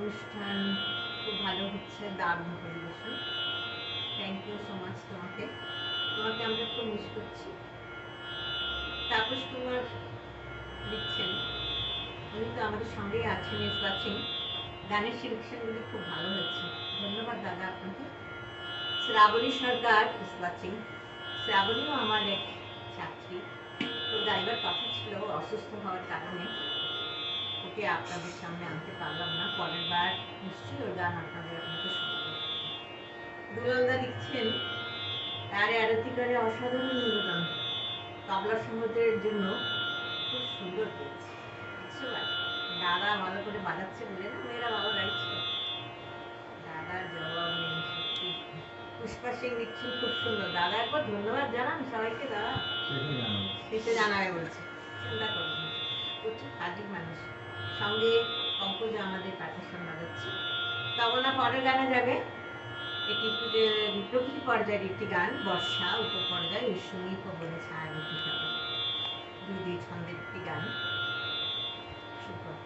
S1: অনুষ্ঠান খুব ভালো হচ্ছে, দারুণ পরিবেশন। থ্যাংক ইউ সো মাচ তোমাকে আমরা খুব মিস করছি। তাপস কুমার লিখছেন, উনি তো আমাদের সঙ্গেই আছেন, ইজ ওয়াচিং। গানের সিলেকশনগুলি খুব ভালো হয়েছে, ধন্যবাদ দাদা আপনাকে। শ্রাবণী সরকার ইজ ওয়াচিং। শ্রাবণীও আমার এক ছাত্রী, তো গাইবার কথা ছিল, অসুস্থ হওয়ার কারণে ওকে আপনাদের সামনে আনতে পারলাম না। পরের বার নিশ্চয়ই ওর গান আপনাকে শোনাবো। দুলালদা লিখছেন, তারে আরতি করে অসাধারণ নিবেদন, তবলা সঙ্গতের জন্য খুব সুন্দর পেয়েছে। দাদা ভালো করে বাজাচ্ছে বলে না, মেয়েরা ভালো গাইছে। দাদার জবাব নেই সত্যি। পুষ্পা সিং লিখছেন, খুব সুন্দর। দাদা একবার ধন্যবাদ জানান সবাইকে। দাদা শেষে জানাবে বলছে, চিন্তা করবেন, প্রচুর কাজের মানুষ। সঙ্গে পঙ্কজ আমাদের পার্টিশন বাজাচ্ছে। তবলা পরের গানে যাবে, এটি প্রকৃতি পর্যায়ের একটি গান, বর্ষা। উপপর্যায় উৎসঙ্গী পবনে ছায়াবতী হবে, দুই ছন্দের একটি গান। সুপার।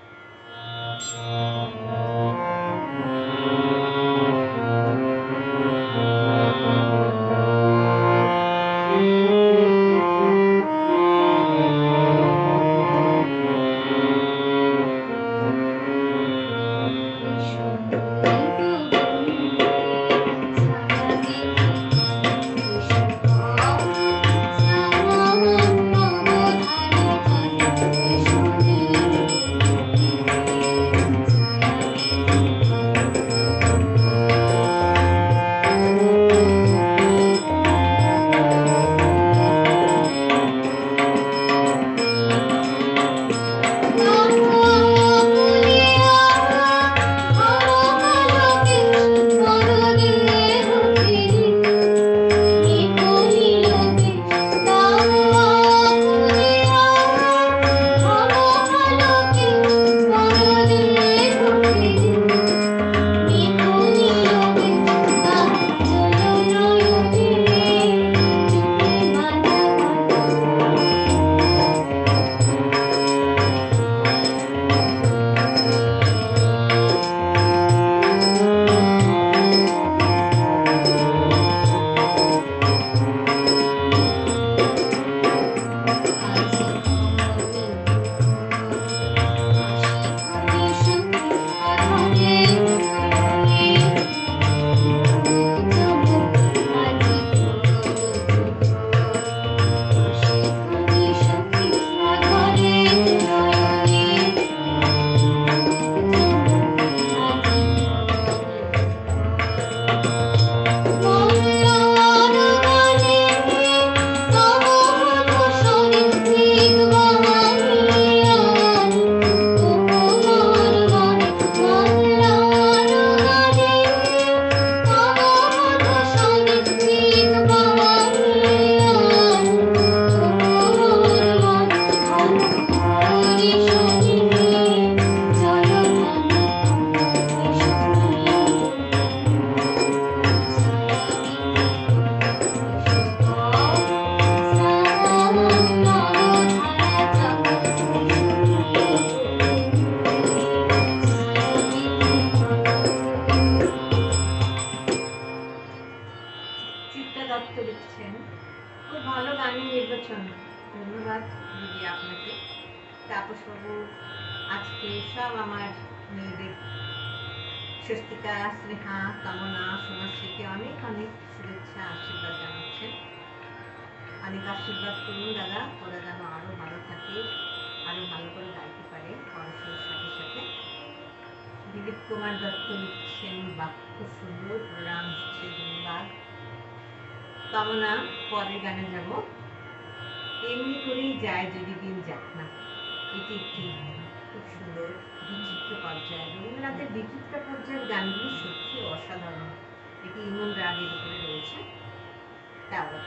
S1: তাপসবাবু আজকে সব আমার মেয়েদের স্বস্তিকা, স্নেহা, কামনা, সোনাশ্রীকে অনেক অনেক শুভেচ্ছা আশীর্বাদ জানাচ্ছেন। অনেক আশীর্বাদ করুন দাদা, ওরা যেন আরও ভালো থাকে, আরও ভালো করে গাইতে পারে পড়াশোনার সাথে সাথে। দিলীপ কুমার দত্ত লিখছেন, বাক্য সুন্দর, প্রণাম হচ্ছে, ধন্যবাদ। কামনা পরের গানে যাব, এমনি করেই যায় যদি দিন যাক না। এটি একটি খুব সুন্দর বিচিত্র পর্যায়, রবীন্দ্রনাথের বিচিত্র পর্যায়ের গানগুলি সত্যি অসাধারণ। এটি ইমন রাগের উপরে রয়েছে। তাওরা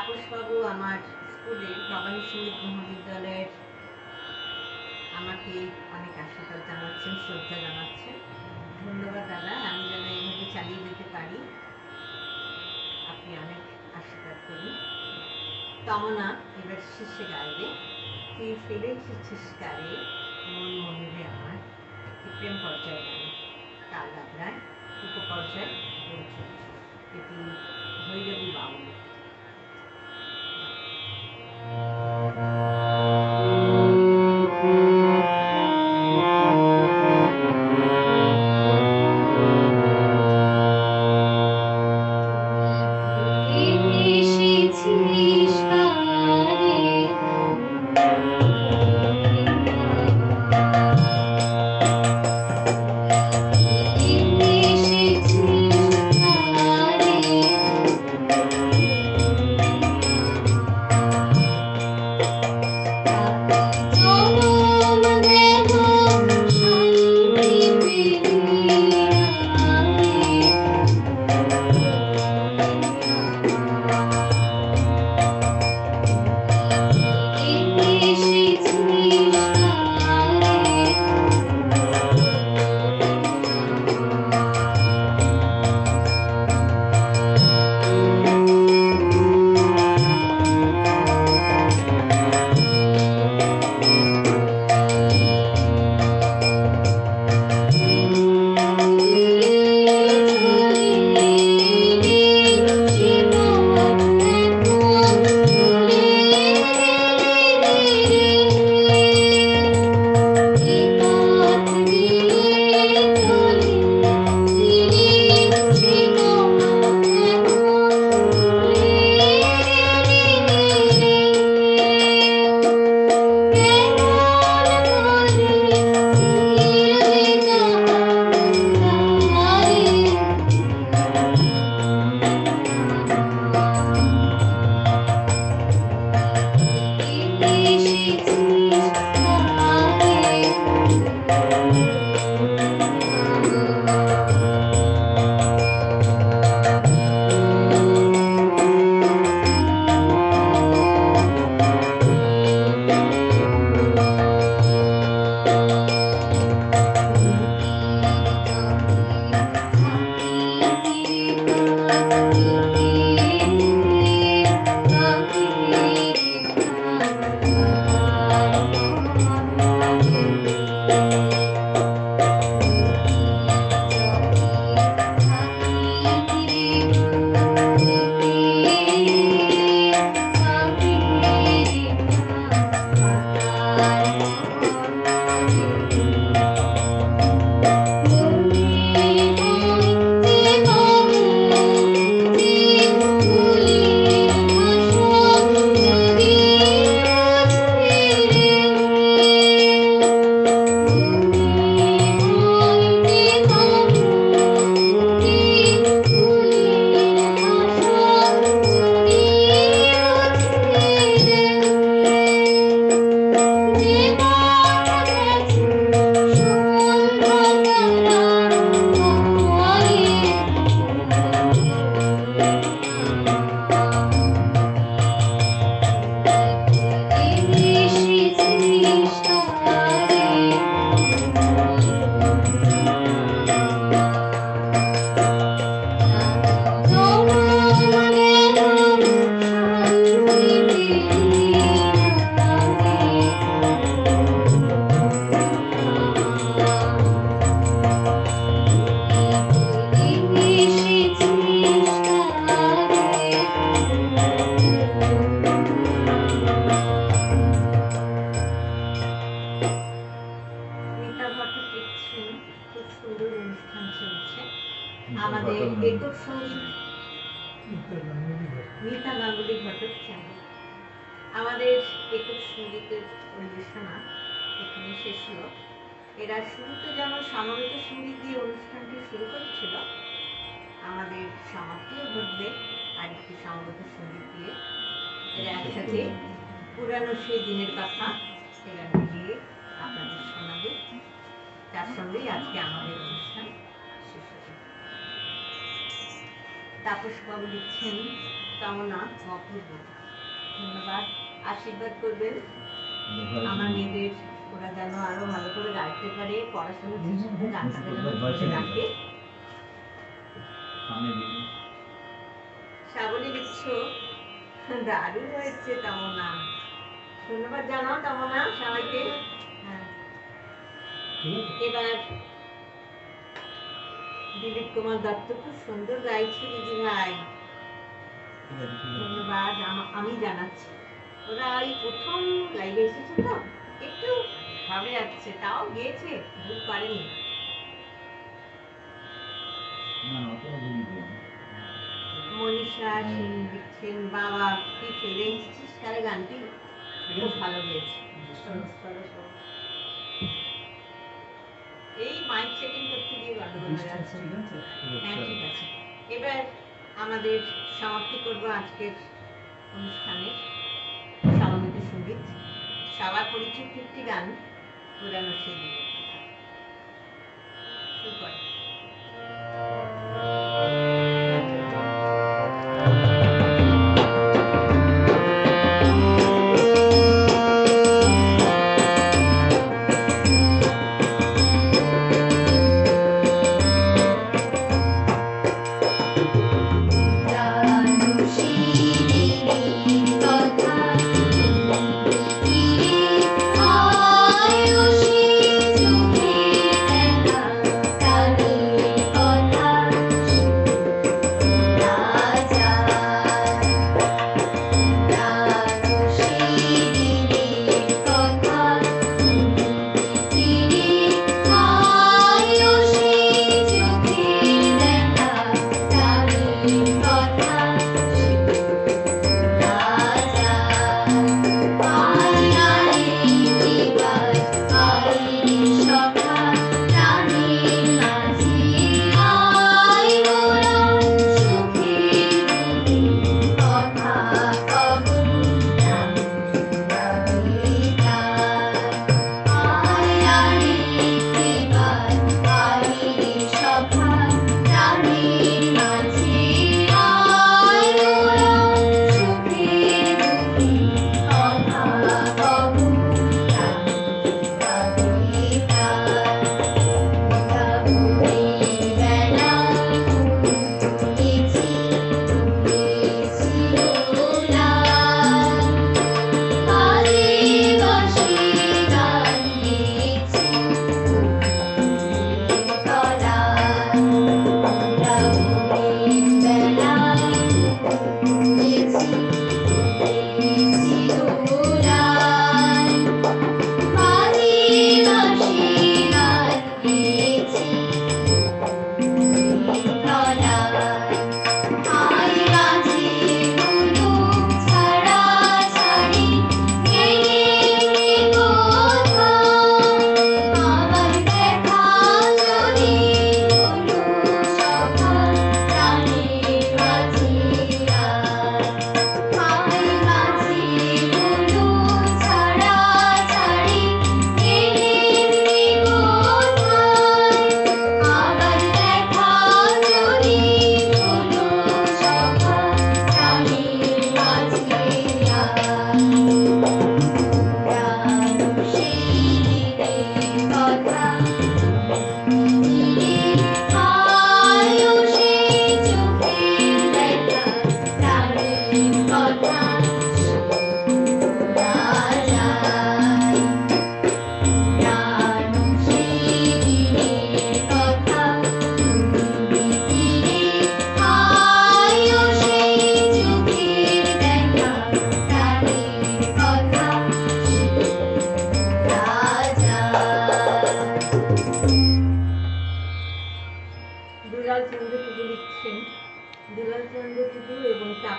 S1: তাপসবাবু আমার স্কুলে ভবানী সঙ্গীত মহাবিদ্যালয়ের আমাকে অনেক আশীর্বাদ জানাচ্ছেন, শ্রদ্ধা জানাচ্ছেন। ধন্যবাদ দাদা, আমি যেন এইভাবে চালিয়ে যেতে পারি, আপনি অনেক আশীর্বাদ করুন। তমনা এবার শীর্ষে গাইবে, তুই ফেলেছিস কারে মন মনে আমার, একটি প্রেম পর্যায়ে গান, কাল রাত্রায় উপপর্যায় বলছে, এটি ভৈরবী বাউল। আমাদের একক সঙ্গীত মিতা গাঙ্গুলি ভট্টাচার্য, আমাদের একক সঙ্গীতের পরিবেশনা এখানে শেষ হলো। এরা শুরুতে যেমন সমবেত সঙ্গীত দিয়ে অনুষ্ঠানটি শুরু করেছিল, আমাদের সমাপ্তিও ঘটবে আরেকটি সমবেত সঙ্গীত দিয়ে। এরা একসাথে পুরানো সেই দিনের কথা সে গানটি দিয়ে আপনাদের শোনাবে। তার সঙ্গেই আজকে আমাদের অনুষ্ঠান শেষ হবে। তাপসবাবু লিখছেন কামনা অপূর্ব। ধন্যবাদ, আশীর্বাদ করবেন আমার মেয়েদের, ওরা যেন আরো ভালো করে গাইতে পারে, পড়াশোনা ঠিক সাথে গানটা যেন ধরে রাখে। শ্রাবণী লিখছ, দারুণ হয়েছে কামনা। ধন্যবাদ জানাও কামনা সবাইকে। হ্যাঁ, এবার দিলীপ কুমার দত্ত, খুব সুন্দর গাইছে দিদি ভাই, ধন্যবাদ আমি জানাচ্ছি। ওরা এই প্রথম লাইভে এসেছে তো একটু ভাবে যাচ্ছে, তাও গিয়েছে, ভুল পারেনি। মনীষা সিং লিখছেন, বাবা কি ফেলে এসেছিস কারে, গানটি খুব ভালো গেয়েছে। এই মাইক সেটিং করতে গিয়ে গন্ডগোল হয়ে যাচ্ছে। হ্যাঁ ঠিক আছে, এবার আমাদের সমাপ্তি করব আজকের অনুষ্ঠানের সমবেত সঙ্গীত। সবার পরিচিত একটি গান, পুরানো সেই দিনের কথা।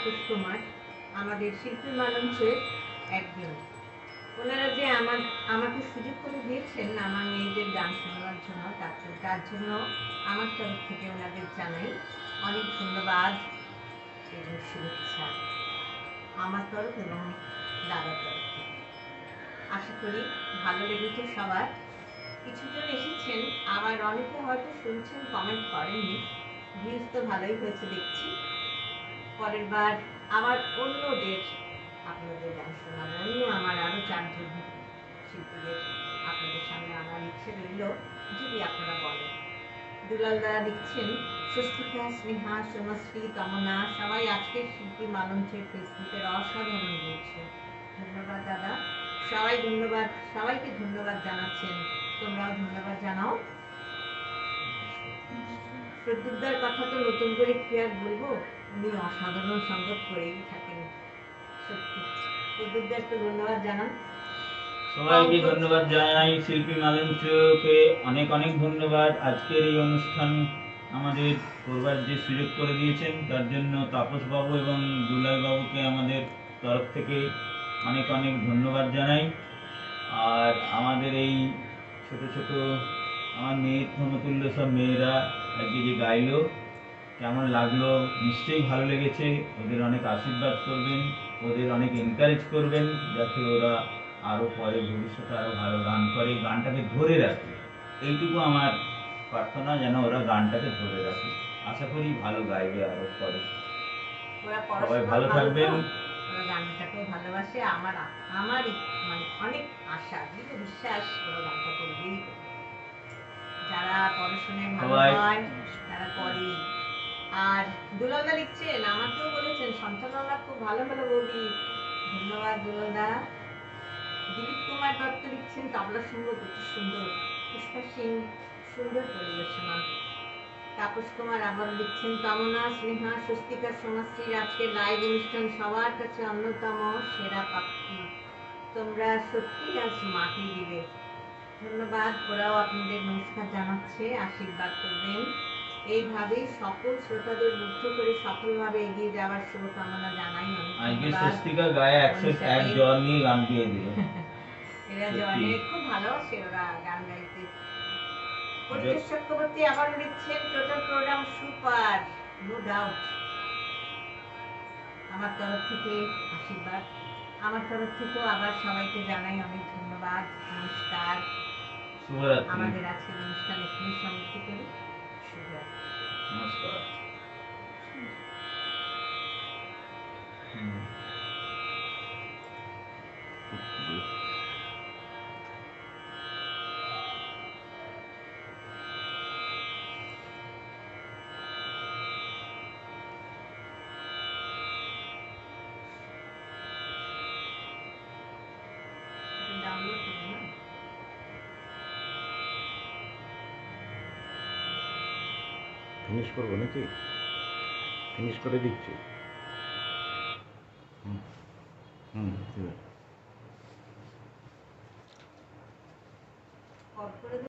S1: শুরু করে আমাদের শিল্পী মানুষের একজন, ওনারা যে আমাকে সুযোগ করে দিয়েছেন আমার মেয়েদের গান শোনাবার জন্য, তার জন্য আমার তরফ থেকে ওনাদের জানাই অনেক ধন্যবাদ এবং শুভেচ্ছা আমার তরফ এবং দাদার তরফ থেকে। আশা করি ভালো লেগেছে সবার। কিছুজন এসেছেন, আবার অনেকে হয়তো শুনছেন, কমেন্ট করেননি। ভিউজ তো ভালোই হয়েছে দেখছি। পরের বার আবার অন্যদের আপনাদের গান শোনাবো, অন্য আমার আরো 4 জন শিল্পীদের আপনাদের সামনে আনার ইচ্ছে রইল, যদি আপনারা বলেন। দুলাল দাদা লিখছেন, স্বস্তিকা, স্নেহা, সোমাশ্রী, তমনা সবাই আজকের শিল্পী মালঞ্চের ফেসবুকের অসাধারণ বলছে। ধন্যবাদ দাদা, সবাই ধন্যবাদ, সবাইকে ধন্যবাদ জানাচ্ছেন, তোমরাও ধন্যবাদ জানাও। প্রদ্যুৎদার কথা তো নতুন করে কি আর বলবো, উনি অসাধারণ সংগত করেই থাকেন, সত্যি। প্রদ্যুৎদা একটু ধন্যবাদ জানান।
S3: সবাইকে ধন্যবাদ জানাই, শিল্পী মালঞ্চকে অনেক অনেক ধন্যবাদ। আজকের এই অনুষ্ঠান আমাদের করবার যে সুযোগ করে দিয়েছেন তার জন্য তাপস বাবু এবং দুলাল বাবুকে আমাদের তরফ থেকে অনেক অনেক ধন্যবাদ জানাই। আর আমাদের এই ছোট ছোট আমার মেয়ের সমতুল্য সব মেয়েরা আজকে যে গাইলো, কেমন লাগলো, নিশ্চয়ই ভালো লেগেছে। ওদের অনেক আশীর্বাদ করবেন, ওদের অনেক এনকারেজ করবেন, যাতে ওরা আরও পরে ভবিষ্যতে আরও ভালো গান করে, গানটাকে ধরে রাখে। এইটুকু আমার প্রার্থনা, যেন ওরা গানটাকে ধরে রাখে। আশা করি ভালো গাইবে আরও পরে।
S1: ওরা
S3: সবাই
S1: পড়াশোনা
S3: ভালো থাকবেন।
S1: তো, ওরা গানটাকেও ভালোবাসে। আমারই মানে অনেক আশা, দৃঢ় বিশ্বাস ওরা গানটা করবেই করবে। যারা পড়াশোনায় ভালো
S3: সবাই
S1: হয় তারা করে। আর দুলালদা লিখছেন, আমাকেও বলেছেন সন্তানরা খুব ভালো ভালো বলি। ধন্যবাদ দুলালদা। দিলীপ কুমার দত্ত লিখছেন, তবলা সঙ্গীত অতি সুন্দর। পুষ্পা সিং, সুন্দর পরিবেশনা। তাপস কুমার আবার লিখছেন, তমনা, স্নেহা, স্বস্তিকা, সোমাশ্রীর আজকের লাইভ অনুষ্ঠান সবার কাছে অন্যতম সেরা প্রাপ্তি। তোমরা সত্যি আজ মাটি দিবে। ধন্যবাদ, ওরাও আপনাদের নমস্কার জানাচ্ছে, আশীর্বাদ করবেন। এইভাবেই সকল শ্রোতাদের মুগ্ধ করে সফলভাবে এগিয়ে যাওয়ার শুভকামনা জানাই। অনেক
S3: আজকে
S1: ধন্যবাদ।
S3: স্বস্তিকা গায়ে 101 জ্বর নিয়ে গান গেয়ে দিল।
S1: এরা
S3: সত্যি।
S1: জনে খুব ভালোবাসে ওরা গান গাইতে। পরিতোষ চক্রবর্তী আবার লিখছেন, total programme super, no doubt. আমার তরফ থেকে আশীর্বাদ। আমার তরফ থেকেও আবার সবাইকে জানাই অনেক ধন্যবাদ, নমস্কার।
S3: শুভরাত্রি।
S1: আমাদের আজকের অনুষ্ঠান এখানে সমাপ্তি করি। শুভরাত্রি।
S3: নমস্কার।
S1: ডাউনলোড করবো না?
S4: ফিনিশ করবো নাকি? ফিনিশ করে দিচ্ছি। হুম হুম ঠিক আছে।
S1: অফ করে